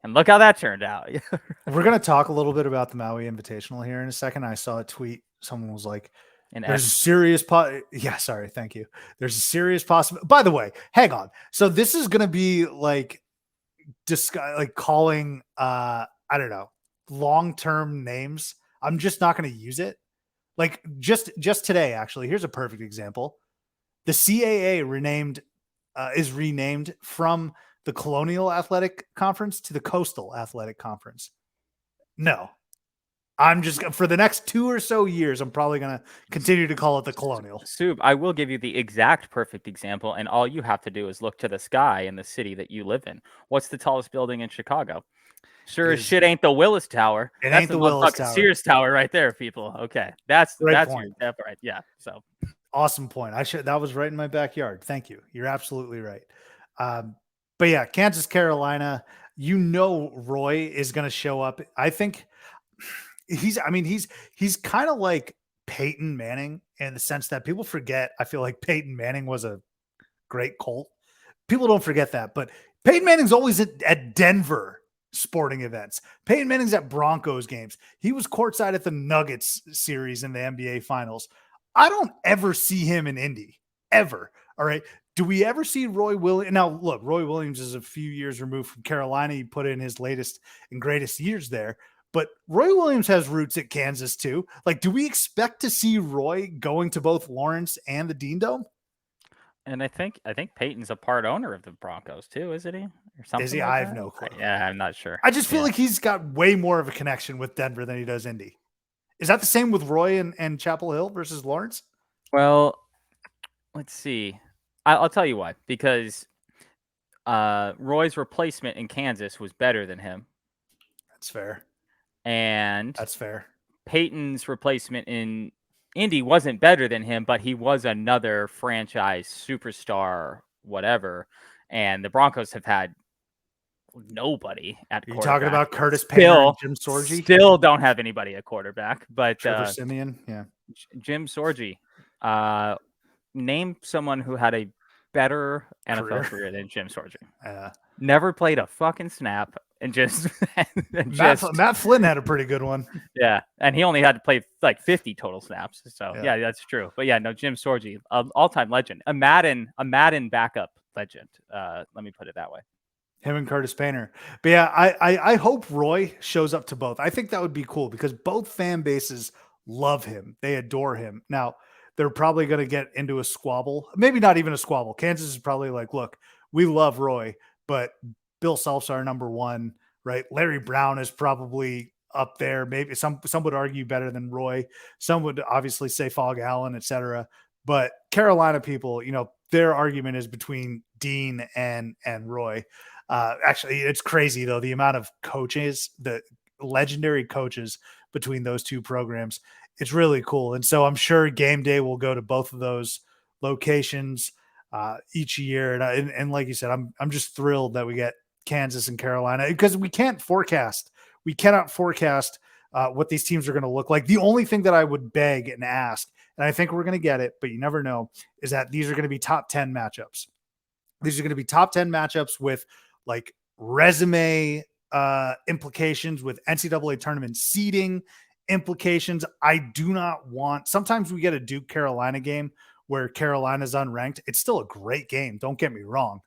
and look how that turned out. We're going to talk a little bit about the Maui Invitational here in a second. I saw a tweet. Someone was like, "There's a serious thank you. There's a serious possibility." By the way, hang on. So this is going to be like calling I don't know, long-term names. I'm just not going to use it. Like just today, actually, here's a perfect example. The CAA is renamed from the Colonial Athletic Conference to the Coastal Athletic Conference. No, I'm just for the next 2 or so years, I'm probably going to continue to call it the Colonial. Sub, I will give you the exact perfect example, and all you have to do is look to the sky in the city that you live in. What's the tallest building in Chicago? Sure as shit ain't the Willis Tower. It ain't the Willis Tower. Sears Tower right there, people. Okay. That's point. Right. Yeah. So awesome point. That was right in my backyard. Thank you. You're absolutely right. But yeah, Kansas, Carolina, Roy is going to show up. I think he's kind of like Peyton Manning in the sense that people forget. I feel like Peyton Manning was a great Colt. People don't forget that, but Peyton Manning's always at Denver sporting events. Peyton Manning's at Broncos games. He was courtside at the Nuggets series in the NBA Finals. I don't ever see him in Indy, ever. All right. Do we ever see Roy Williams? Now, look, Roy Williams is a few years removed from Carolina. He put in his latest and greatest years there. But Roy Williams has roots at Kansas too. Like, do we expect to see Roy going to both Lawrence and the Dean Dome? And I think Peyton's a part owner of the Broncos too, isn't he? Or something? Is he? Like I have no clue. Yeah, I'm not sure. I just feel like he's got way more of a connection with Denver than he does Indy. Is that the same with Roy and Chapel Hill versus Lawrence? Well, let's see. I'll tell you why. Because Roy's replacement in Kansas was better than him. That's fair. And that's fair. Peyton's replacement in Indy wasn't better than him, but he was another franchise superstar, whatever. And the Broncos have had nobody at quarterback. You talking about Curtis Painter and Jim Sorgi? Still don't have anybody at quarterback. But Trevor Siemian, yeah. Jim Sorgi. Name someone who had a better NFL career than Jim Sorgi. Never played a fucking snap. And Matt Flynn had a pretty good one. Yeah, and he only had to play like 50 total snaps. So yeah that's true. But yeah, no, Jim Sorgi, all-time legend, a Madden backup legend. Let me put it that way. Him and Curtis Painter. But yeah, I hope Roy shows up to both. I think that would be cool because both fan bases love him. They adore him. Now they're probably going to get into a squabble. Maybe not even a squabble. Kansas is probably like, look, we love Roy, but Bill Self's our #1, right? Larry Brown is probably up there. Maybe some would argue better than Roy. Some would obviously say Fog Allen, etc. But Carolina people, their argument is between Dean and Roy. Actually, it's crazy though, the amount of coaches, the legendary coaches between those two programs. It's really cool. And so I'm sure game day will go to both of those locations each year. And like you said, I'm just thrilled that we get Kansas and Carolina, because we can't forecast. We cannot forecast what these teams are going to look like. The only thing that I would beg and ask, and I think we're going to get it, but you never know, is that these are going to be top 10 matchups. These are going to be top 10 matchups with like resume implications, with NCAA tournament seeding implications. I do not want, sometimes we get a Duke Carolina game where Carolina's unranked. It's still a great game. Don't get me wrong,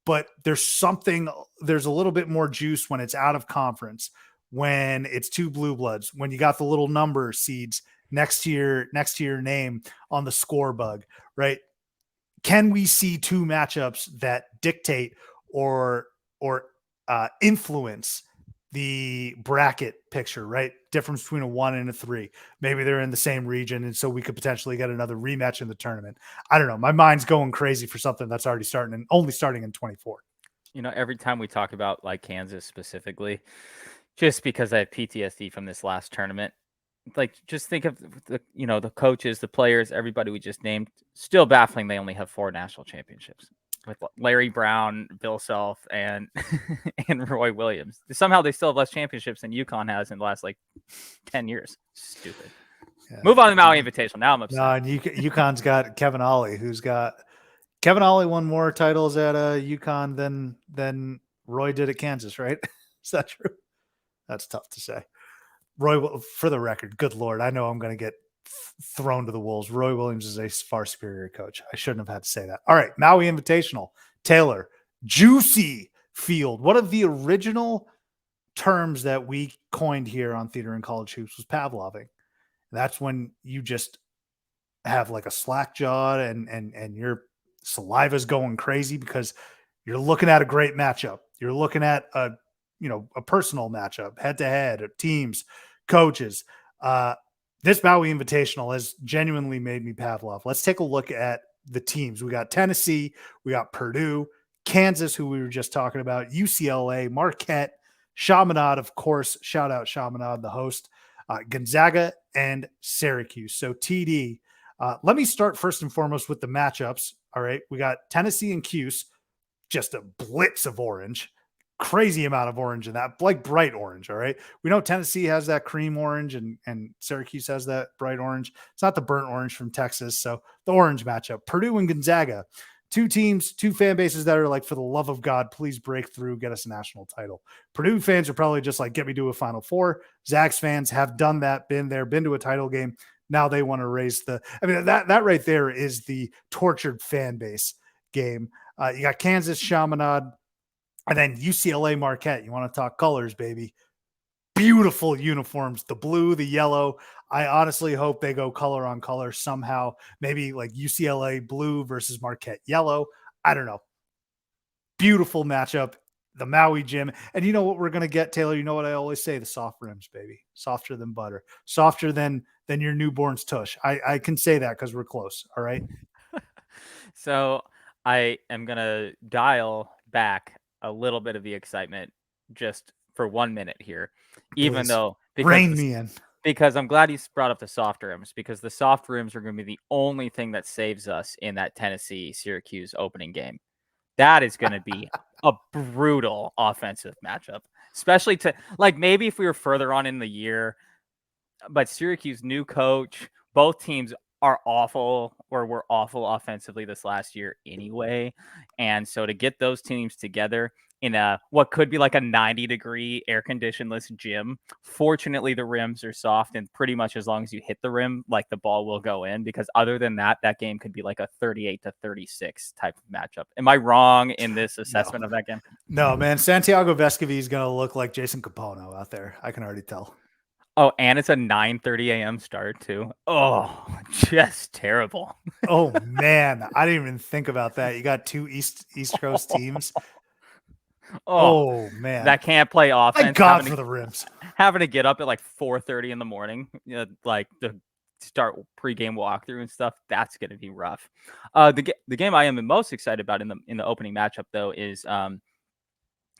but there's a little bit more juice when it's out of conference, when it's two blue bloods, when you got the little number seeds next to your name on the score bug, right? Can we see two matchups that dictate or influence the bracket picture, right? Difference between a 1 and a 3. Maybe they're in the same region, and so we could potentially get another rematch in the tournament. I don't know. My mind's going crazy for something that's already only starting in 24. Every time we talk about like Kansas specifically, just because I have PTSD from this last tournament, like just think of the coaches, the players, everybody we just named. Still baffling they only have 4 national championships with Larry Brown, Bill Self, and and Roy Williams. Somehow they still have less championships than UConn has in the last like 10 years. Stupid. Yeah. Move on to the Maui Invitational. Now I'm upset. No, and UConn's got Kevin Ollie, Kevin Ollie won more titles at UConn than Roy did at Kansas, right? Is that true? That's tough to say. Roy, for the record, good Lord, I know I'm going to get thrown to the wolves. Roy Williams is a far superior coach. I shouldn't have had to say that. All right, Maui Invitational. Taylor, juicy field. One of the original terms that we coined here on Theater and College Hoops was pavloving. That's when you just have like a slack jaw and your saliva's going crazy because you're looking at a great matchup. You're looking at a personal matchup, head to head, teams, coaches. This Maui Invitational has genuinely made me Pavlov. Let's take a look at the teams. We got Tennessee, we got Purdue, Kansas, who we were just talking about, UCLA, Marquette, Chaminade, of course. Shout out Chaminade, the host, Gonzaga, and Syracuse. So TD, let me start first and foremost with the matchups. All right, we got Tennessee and Cuse, just a blitz of orange. Crazy amount of orange in that, like bright orange. All right. We know Tennessee has that cream orange and Syracuse has that bright orange. It's not the burnt orange from Texas. So the orange matchup, Purdue and Gonzaga, two teams, two fan bases that are like, for the love of God, please break through, get us a national title. Purdue fans are probably just like, get me to a Final Four. Zags fans have done that, been there, been to a title game. Now they want to raise that right there is the tortured fan base game. You got Kansas, Chaminade, and then UCLA, Marquette. You want to talk colors, baby. Beautiful uniforms, the blue, the yellow. I honestly hope they go color on color somehow. Maybe like UCLA blue versus Marquette yellow. I don't know. Beautiful matchup. The Maui gym. And you know what we're going to get, Taylor? You know what I always say? The soft rims, baby. Softer than butter. Softer than your newborn's tush. I can say that because we're close. All right. So I am going to dial back a little bit of the excitement just for 1 minute here, even though because I'm glad you brought up the soft rims, because the soft rims are going to be the only thing that saves us in that Tennessee Syracuse opening game. That is going to be a brutal offensive matchup, especially to like maybe if we were further on in the year, but Syracuse new coach, both teams are awful or were awful offensively this last year anyway. And so to get those teams together in a what could be like a 90-degree air-conditionedless gym, fortunately the rims are soft, and pretty much as long as you hit the rim, like the ball will go in, because other than that, that game could be like a 38-36 type of matchup. Am I wrong in this assessment of that game? No, man. Santiago Vescovi is going to look like Jason Capono out there. I can already tell. Oh, and it's a 9:30 a.m. start too. Oh, just terrible. Oh man, I didn't even think about that. You got two East Coast teams. Oh man, that can't play offense. Thank God for the rims. Having to get up at like 4:30 in the morning, like to start pregame walkthrough and stuff. That's going to be rough. The game I am the most excited about in the opening matchup though is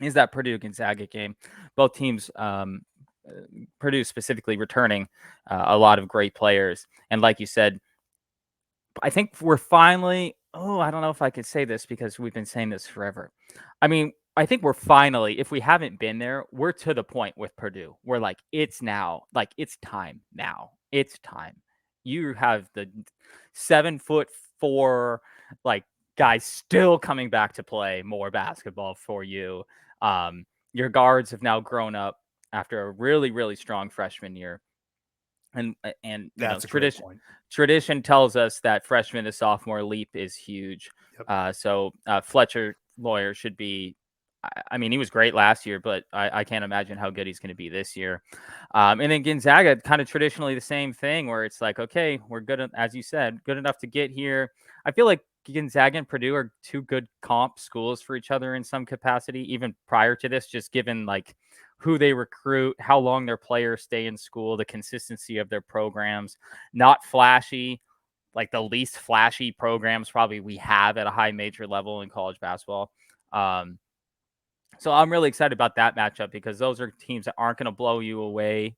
is that Purdue Gonzaga game. Both teams, Purdue specifically, returning a lot of great players. And like you said, I think we're finally, I don't know if I could say this because we've been saying this forever. I mean, I think we're finally, if we haven't been there, we're to the point with Purdue. We're like, it's now, like, it's time now. It's time. You have the 7'4", like, guys still coming back to play more basketball for you. Your guards have now grown up after a really, really strong freshman year. And That's a great point. tradition tells us that freshman to sophomore leap is huge. Yep. So Fletcher Lawyer should be. I mean, he was great last year, but I can't imagine how good he's going to be this year. And then Gonzaga, kind of traditionally the same thing, where it's like, okay, we're good, as you said, good enough to get here. I feel like Gonzaga and Purdue are two good comp schools for each other in some capacity, even prior to this, just given like who they recruit, how long their players stay in school, the consistency of their programs. Not flashy, like the least flashy programs probably we have at a high major level in college basketball. So I'm really excited about that matchup because those are teams that aren't going to blow you away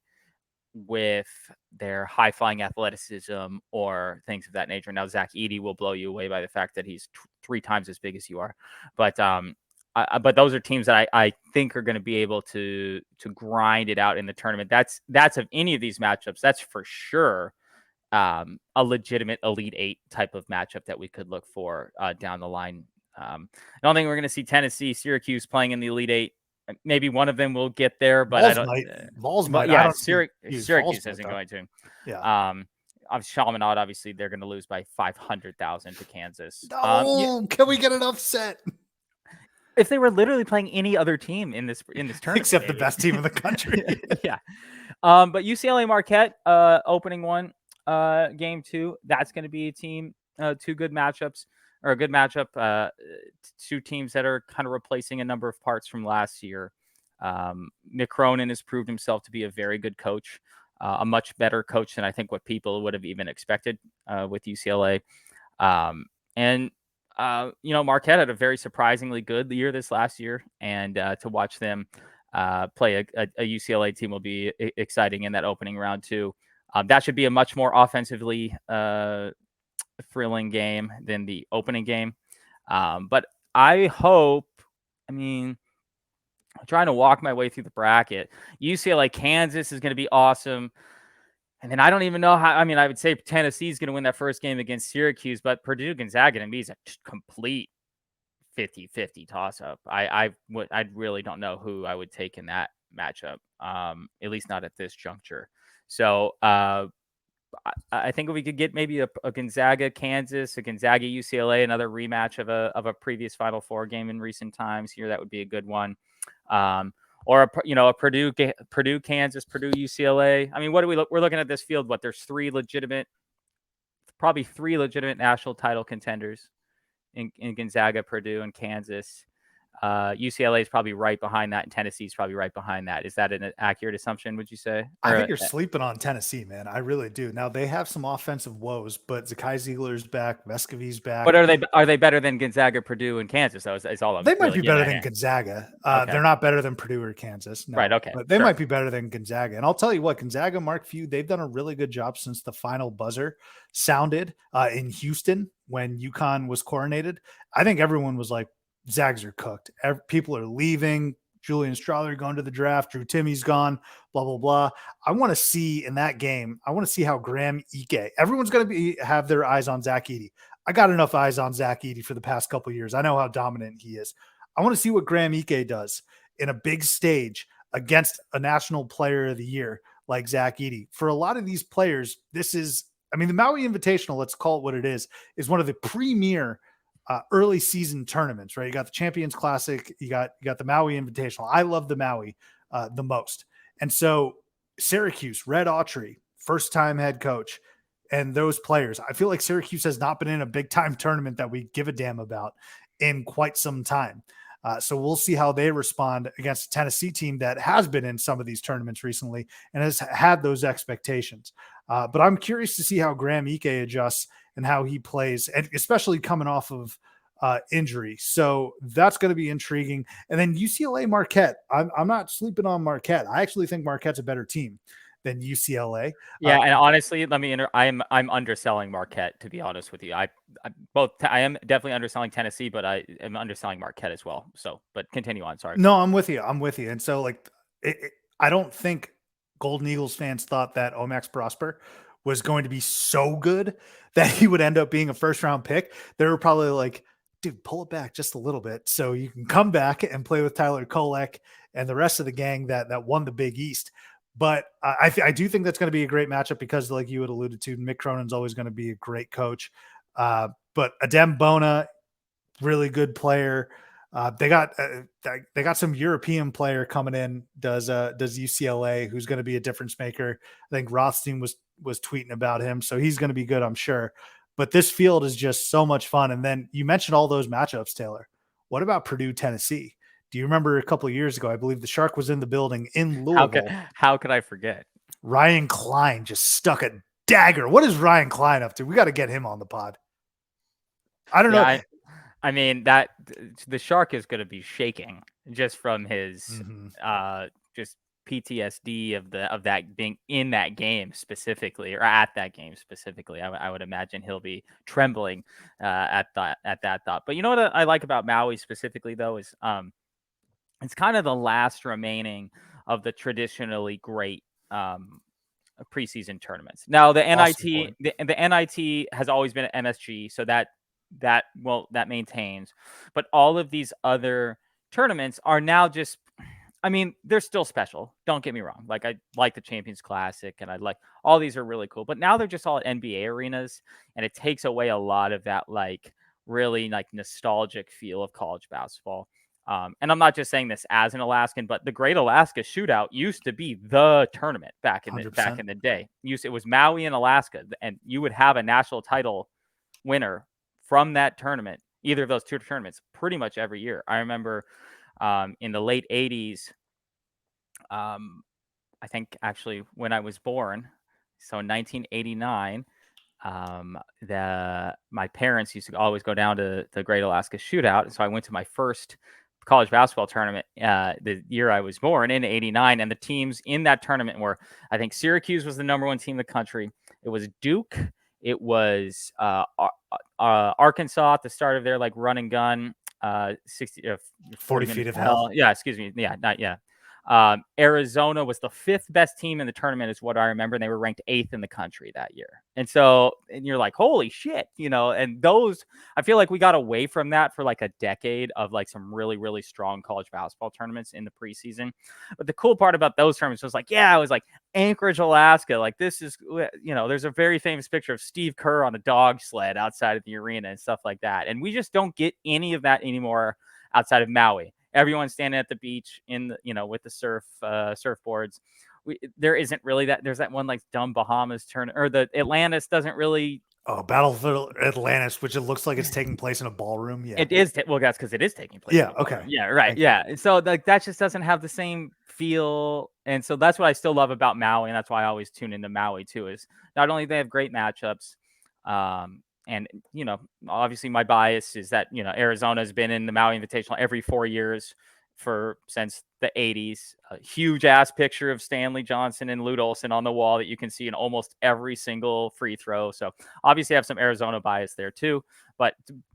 with their high flying athleticism or things of that nature. Now, Zach Edey will blow you away by the fact that he's 3 times as big as you are. But but those are teams that I think are going to be able to grind it out in the tournament. That's of any of these matchups. That's for sure a legitimate Elite Eight type of matchup that we could look for down the line. I don't think we're going to see Tennessee, Syracuse playing in the Elite Eight. Maybe one of them will get there, but I don't. Vols might. Yeah, I don't see Syracuse isn't going to. Yeah. Chaminade, obviously, they're going to lose by 500,000 to Kansas. Can we get an upset? If they were literally playing any other team in this tournament, except the best team in the country. Yeah. But UCLA Marquette, opening one, game 2. That's going to be a team, 2 good matchups. Or a good matchup, 2 teams that are kind of replacing a number of parts from last year. Mick Cronin has proved himself to be a very good coach, a much better coach than I think what people would have even expected with UCLA. And Marquette had a very surprisingly good year this last year, and to watch them play a UCLA team will be exciting in that opening round too. That should be a much more offensively thrilling game than the opening game. But I hope, I'm trying to walk my way through the bracket. UCLA Kansas is going to be awesome. And then I don't even know how, I would say Tennessee is going to win that first game against Syracuse, but Purdue Gonzaga to me is a complete 50-50 toss up. I really don't know who I would take in that matchup. At least not at this juncture. So, I think if we could get maybe a Gonzaga Kansas, a Gonzaga UCLA, another rematch of a previous Final Four game in recent times here, that would be a good one. Or a Purdue Kansas, Purdue UCLA. What do we look? We're looking at this field. There's probably three legitimate national title contenders in Gonzaga, Purdue, and Kansas. UCLA is probably right behind that, and Tennessee is probably right behind that. Is that an accurate assumption, would you say? I think you're sleeping on Tennessee, man. I really do. Now, they have some offensive woes, but Zakai Ziegler's back, Vescovi's back. But are they better than Gonzaga, Purdue, and Kansas? Though is all they might be better than Gonzaga. Okay. They're not better than Purdue or Kansas. No, right, okay. But they might be better than Gonzaga. And I'll tell you what, Gonzaga, Mark Few, they've done a really good job since the final buzzer sounded in Houston when UConn was coronated. I think everyone was like, Zags are cooked. People are leaving. Julian Strawther going to the draft. Drew Timmy's gone. Blah, blah, blah. I want to see in that game, I want to see how Graham Ike, everyone's going to have their eyes on Zach Edey. I got enough eyes on Zach Edey for the past couple of years. I know how dominant he is. I want to see what Graham Ike does in a big stage against a national player of the year like Zach Edey. For a lot of these players, this is, the Maui Invitational, let's call it what it is one of the premier early season tournaments, right? You got the Champions Classic, you got the Maui Invitational. I love the Maui the most. And so Syracuse, Red Autry, first time head coach, and those players, I feel like Syracuse has not been in a big time tournament that we give a damn about in quite some time. So we'll see how they respond against a Tennessee team that has been in some of these tournaments recently and has had those expectations. But I'm curious to see how Graham Ike adjusts and how he plays, and especially coming off of injury. So that's going to be intriguing. And then UCLA Marquette. I'm not sleeping on Marquette. I actually think Marquette's a better team than UCLA. Yeah, and honestly, I'm underselling Marquette, to be honest with you. I am definitely underselling Tennessee, but I am underselling Marquette as well. So, but continue on. Sorry. No, I'm with you. I'm with you. And so, like, I don't think Golden Eagles fans thought that Omax Prosper was going to be so good that he would end up being a first round pick. They were probably like, dude, pull it back just a little bit so you can come back and play with Tyler Kolek and the rest of the gang that won the Big East. But I do think that's going to be a great matchup because, like you had alluded to, Mick Cronin's always going to be a great coach. But Adem Bona, really good player. They got some European player coming in. Does UCLA, who's going to be a difference maker? I think Rothstein was tweeting about him, so he's going to be good, I'm sure. But this field is just so much fun. And then you mentioned all those matchups, Taylor. What about Purdue, Tennessee? Do you remember a couple of years ago? I believe the Shark was in the building in Louisville. How could I forget? Ryan Klein just stuck a dagger. What is Ryan Klein up to? We got to get him on the pod. I don't know. I mean, that the Shark is going to be shaking just from his just PTSD of that being in that game specifically, or at that game specifically. I would imagine he'll be trembling at that thought. But you know what I like about Maui specifically, though, is it's kind of the last remaining of the traditionally great preseason tournaments. Now the NIT, the NIT has always been at MSG, so that maintains. But all of these other tournaments are now just, I mean, they're still special. Don't get me wrong. Like, I like the Champions Classic, and I like all these are really cool. But now they're just all at NBA arenas, and it takes away a lot of that like really like nostalgic feel of college basketball. And I'm not just saying this as an Alaskan, but the Great Alaska Shootout used to be the tournament back in the day. It was Maui and Alaska, and you would have a national title winner from that tournament, either of those two tournaments, pretty much every year. I remember in the late 80s, I think actually when I was born, so in 1989, my parents used to always go down to the Great Alaska Shootout. So I went to my first college basketball tournament the year I was born in '89, and the teams in that tournament were, I think Syracuse was the number one team in the country. It was Duke. It was Arkansas at the start of their like run and gun, 40 feet of hell. Yeah, excuse me. Yeah, not yeah. Arizona was the fifth best team in the tournament, is what I remember. And they were ranked 8th in the country that year. And so, and you're like, holy shit, you know, and those, I feel like we got away from that for like a decade of like some really, really strong college basketball tournaments in the preseason. But the cool part about those tournaments was like, yeah, I was like Anchorage, Alaska. Like this is, you know, there's a very famous picture of Steve Kerr on a dog sled outside of the arena and stuff like that. And we just don't get any of that anymore outside of Maui. Everyone's standing at the beach in the, you know, with the surfboards. There isn't really that. There's that one like dumb Bahamas turn, or the Atlantis doesn't really. Oh, Battlefield Atlantis, which it looks like it's taking place in a ballroom. Yeah, it is. Well, that's because it is taking place. Yeah. Okay. Yeah. Right. Yeah. So like that just doesn't have the same feel, and so that's what I still love about Maui, and that's why I always tune into Maui too. Is not only they have great matchups, and, you know, obviously my bias is that, you know, Arizona has been in the Maui Invitational every 4 years since the 80s. A huge ass picture of Stanley Johnson and Lute Olson on the wall that you can see in almost every single free throw. So obviously I have some Arizona bias there too. But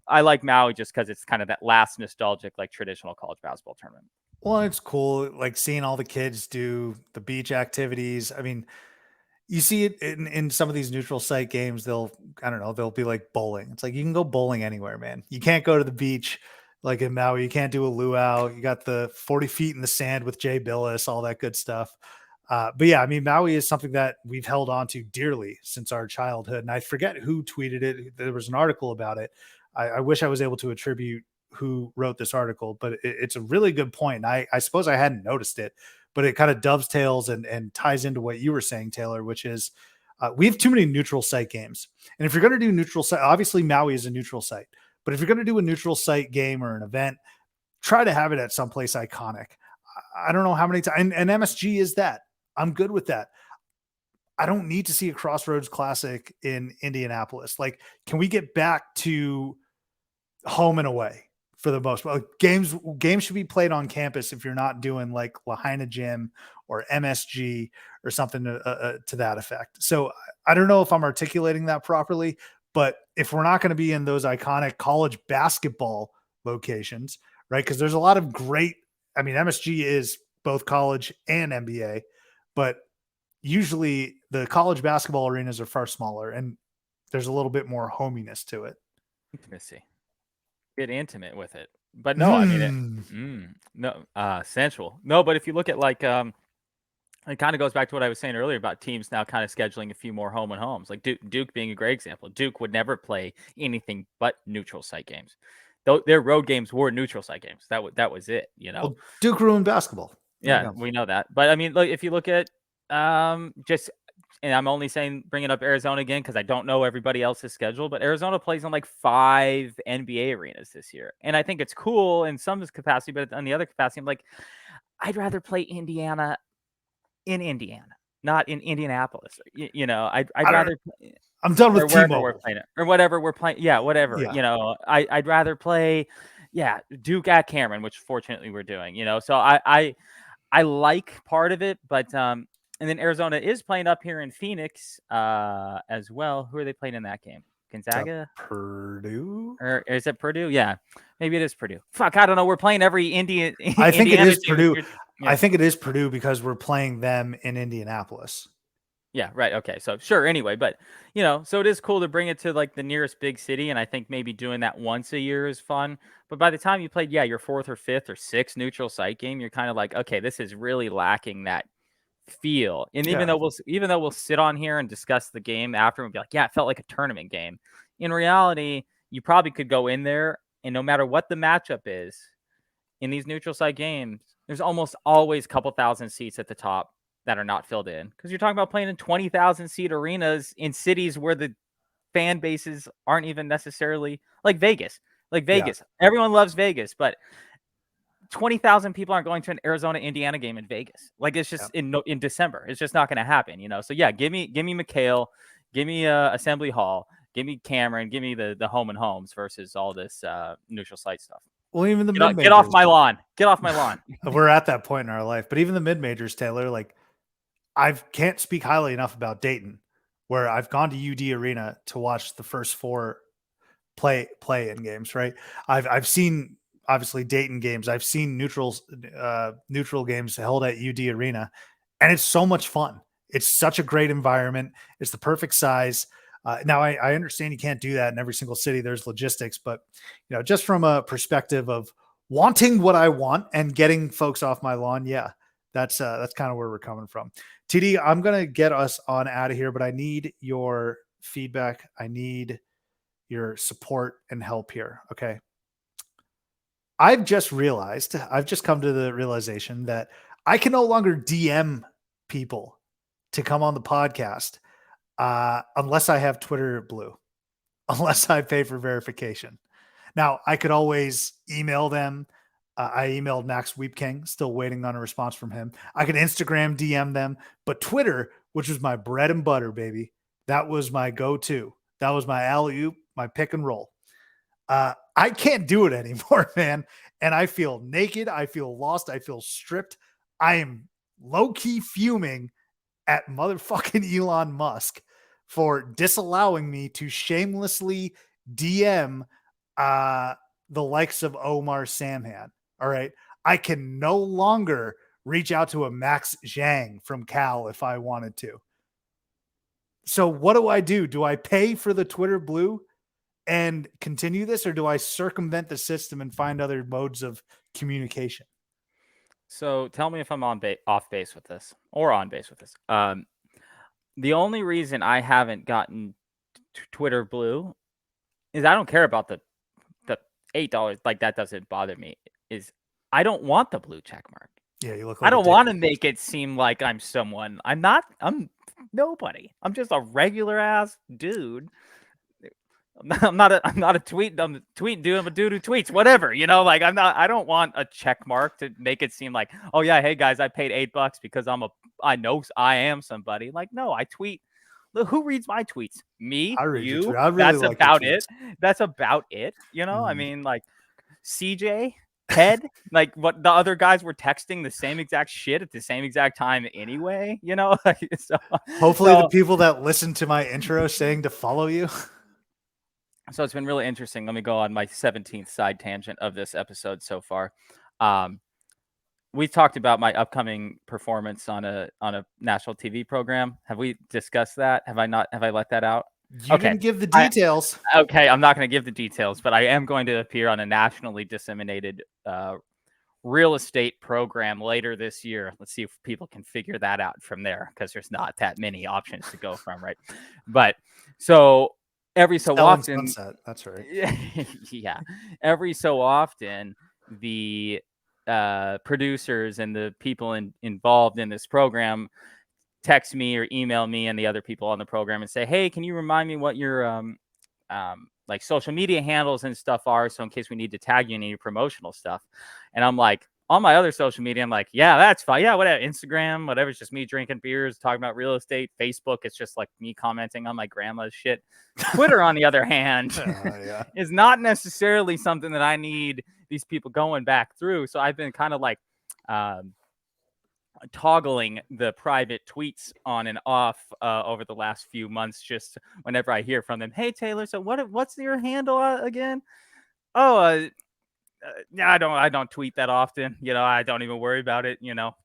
I like Maui just because it's kind of that last nostalgic, like traditional college basketball tournament. Well, it's cool, like seeing all the kids do the beach activities. I mean, you see it in some of these neutral site games. They'll be like bowling. It's like you can go bowling anywhere, man. You can't go to the beach like in Maui. You can't do a luau. You got the 40 feet in the sand with Jay Billis, all that good stuff. But yeah, I mean, Maui is something that we've held on to dearly since our childhood. And I forget who tweeted it. There was an article about it. I wish I was able to attribute who wrote this article, but it's a really good point. I suppose I hadn't noticed it, but it kind of dovetails and ties into what you were saying, Taylor, which is we have too many neutral site games. And if you're going to do neutral site, obviously Maui is a neutral site, but if you're going to do a neutral site game or an event, try to have it at someplace iconic. I don't know how many times, and MSG is that. I'm good with that. I don't need to see a Crossroads Classic in Indianapolis. Like, can we get back to home and away for the most part. Games should be played on campus if you're not doing like Lahaina Gym or MSG or something to that effect. So I don't know if I'm articulating that properly, but if we're not going to be in those iconic college basketball locations, right? Because there's a lot of great. I mean, MSG is both college and NBA, but usually the college basketball arenas are far smaller and there's a little bit more hominess to it. Intimacy. Get intimate with it. But no, I mean sensual. No, but if you look at like it kind of goes back to what I was saying earlier about teams now kind of scheduling a few more home and homes. Like Duke being a great example. Duke would never play anything but neutral site games. Though their road games were neutral site games. That was it, you know. Well, Duke ruined basketball. Yeah, we know that. But I mean, look, if you look at just, and I'm only saying bringing up Arizona again because I don't know everybody else's schedule, but Arizona plays on like 5 NBA arenas this year, and I think it's cool in some capacity, but on the other capacity, I'm like, I'd rather play Indiana in Indiana, not in Indianapolis. You know, I'd rather. I'm done with Wherever we're T-Mobile playing it, or whatever we're playing. Yeah, whatever. Yeah. You know, I'd rather play, Duke at Cameron, which fortunately we're doing. You know, so I like part of it, but and then Arizona is playing up here in Phoenix as well. Who are they playing in that game? Gonzaga? Purdue? Or is it Purdue? Yeah, maybe it is Purdue. Fuck, I don't know. We're playing every Indian. I think it Indiana is team. Purdue. Yeah. I think it is Purdue because we're playing them in Indianapolis. Yeah, right. Okay. So sure. Anyway, but you know, so it is cool to bring it to like the nearest big city. And I think maybe doing that once a year is fun. But by the time you played, your 4th or 5th or 6th neutral site game, you're kind of like, okay, this is really lacking that feel. And even Yeah. though we'll sit on here and discuss the game after and be like, yeah, it felt like a tournament game. In reality, you probably could go in there and no matter what the matchup is in these neutral site games, there's almost always a couple thousand seats at the top that are not filled in because you're talking about playing in 20,000 seat arenas in cities where the fan bases aren't even necessarily like Vegas. Like Vegas, everyone loves Vegas, but 20,000 people aren't going to an Arizona Indiana game in Vegas. Like it's just in December. It's just not going to happen, you know. So yeah, give me McHale, give me Assembly Hall, give me Cameron, give me the home and homes versus all this neutral site stuff. Well, even the mid majors. Get off my lawn. Get off my lawn. We're at that point in our life, but even the mid majors, Taylor, like I can't speak highly enough about Dayton, where I've gone to UD Arena to watch the first 4 play in games. Right, I've seen obviously Dayton games. I've seen neutral games held at UD Arena, and it's so much fun. It's such a great environment. It's the perfect size. Now I understand you can't do that in every single city. There's logistics, but you know, just from a perspective of wanting what I want and getting folks off my lawn, yeah, that's kind of where we're coming from. TD, I'm gonna get us on out of here, but I need your feedback. I need your support and help here. Okay. I've just come to the realization that I can no longer DM people to come on the podcast unless I have Twitter Blue, unless I pay for verification. Now, I could always email them. I emailed Max Weepking, still waiting on a response from him. I could Instagram DM them, but Twitter, which was my bread and butter, baby, that was my go-to. That was my alley-oop, my pick and roll. I can't do it anymore, man. And I feel naked. I feel lost. I feel stripped. I am low-key fuming at motherfucking Elon Musk for disallowing me to shamelessly DM the likes of Omar Samhan. All right. I can no longer reach out to a Max Zhang from Cal if I wanted to. So what do? Do I pay for the Twitter Blue and continue this, or do I circumvent the system and find other modes of communication? So tell me if I'm off base with this or on base with this. The only reason I haven't gotten Twitter Blue is I don't care about the $8. Like that doesn't bother me. Is I don't want the blue check mark. Yeah, you look like I don't want to make it seem like I'm someone. I'm not. I'm nobody. I'm just a regular ass dude. I'm not a tweet. I'm a tweet dude. I'm a dude who tweets. Whatever, you know. Like I'm not. I don't want a check mark to make it seem like, oh yeah, hey guys, I paid $8 because I know I am somebody. Like no, I tweet Who reads my tweets? Me, I read your you. tweet. I really That's like your about it. tweets. That's about it. You know, I Mm. mean, like CJ, Ted, like what the other guys were texting the same exact shit at the same exact time anyway. You know, so Hopefully, the so people that listen to my intro saying to follow you. so it's been really interesting. Let me go on my 17th side tangent of this episode so far. Um, we talked about my upcoming performance on a national TV program. Have we discussed that? Have I not? Have I let that out? You Okay. didn't give the I details. okay. I'm not going to give the details, but I am going to appear on a nationally disseminated real estate program later this year. Let's see if people can figure that out from there, because there's not that many options to go from, right? But so every so Selling often, Sunset. That's right. yeah, every so often the producers and the people involved in this program text me or email me and the other people on the program and say, hey, can you remind me what your like social media handles and stuff are, so in case we need to tag you in any promotional stuff. And I'm like, on my other social media, I'm like, yeah, that's fine. Yeah, whatever. Instagram, whatever. It's just me drinking beers, talking about real estate. Facebook, it's just like me commenting on my grandma's shit. Twitter, on the other hand, Yeah. is not necessarily something that I need these people going back through. So I've been kind of like toggling the private tweets on and off over the last few months, just whenever I hear from them. Hey Taylor, so what's your handle again? Oh, yeah, I don't tweet that often. You know, I don't even worry about it. You know,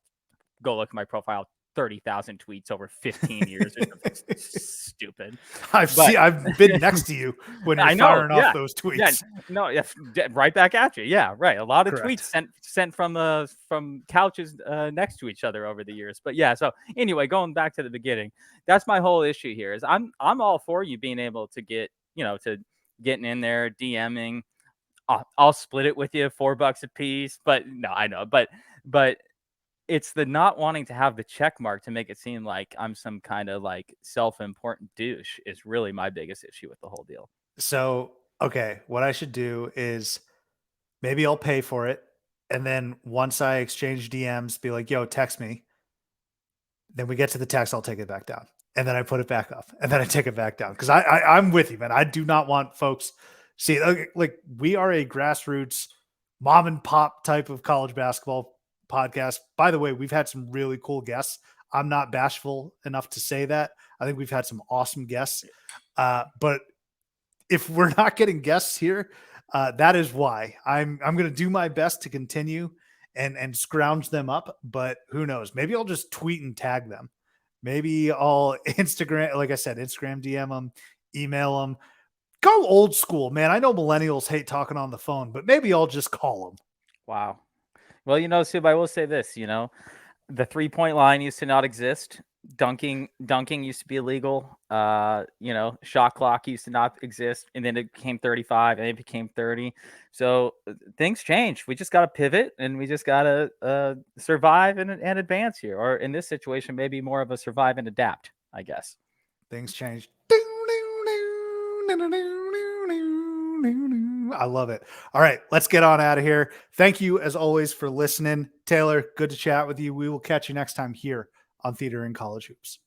go look at my profile. 30,000 tweets over 15 years or something stupid. But I've been next to you when you're I know, firing off yeah, those yeah, tweets. no, yeah, right back at you, yeah, right. A lot of tweets Correct. sent from couches next to each other over the years, but yeah. So anyway, going back to the beginning, that's my whole issue here. Is I'm all for you being able to get to getting in there, DMing. I'll split it with you, $4 a piece, but no, I know, but it's the not wanting to have the check mark to make it seem like I'm some kind of like self-important douche is really my biggest issue with the whole deal. So, okay, what I should do is maybe I'll pay for it. And then once I exchange DMs, be like, yo, text me. Then we get to the text, I'll take it back down. And then I put it back up. And then I take it back down. Cause I'm with you, man. I do not want folks see like we are a grassroots mom and pop type of college basketball podcast. By the way, we've had some really cool guests. I'm not bashful enough to say that. I think we've had some awesome guests. But if we're not getting guests here, that is why I'm going to do my best to continue and scrounge them up. But who knows? Maybe I'll just tweet and tag them. Maybe I'll Instagram, like I said, Instagram DM them, email them. Go old school, man. I know millennials hate talking on the phone, but maybe I'll just call them. Wow. Well, Sub, I will say this, the 3-point line used to not exist. Dunking used to be illegal. Shot clock used to not exist, and then it became 35, and it became 30. So things change. We just got to pivot, and we just got to survive and advance here. Or in this situation, maybe more of a survive and adapt, I guess. Things change. I love it. All right, let's get on out of here. Thank you, as always, for listening. Taylor, good to chat with you. We will catch you next time here on Theater in College Hoops.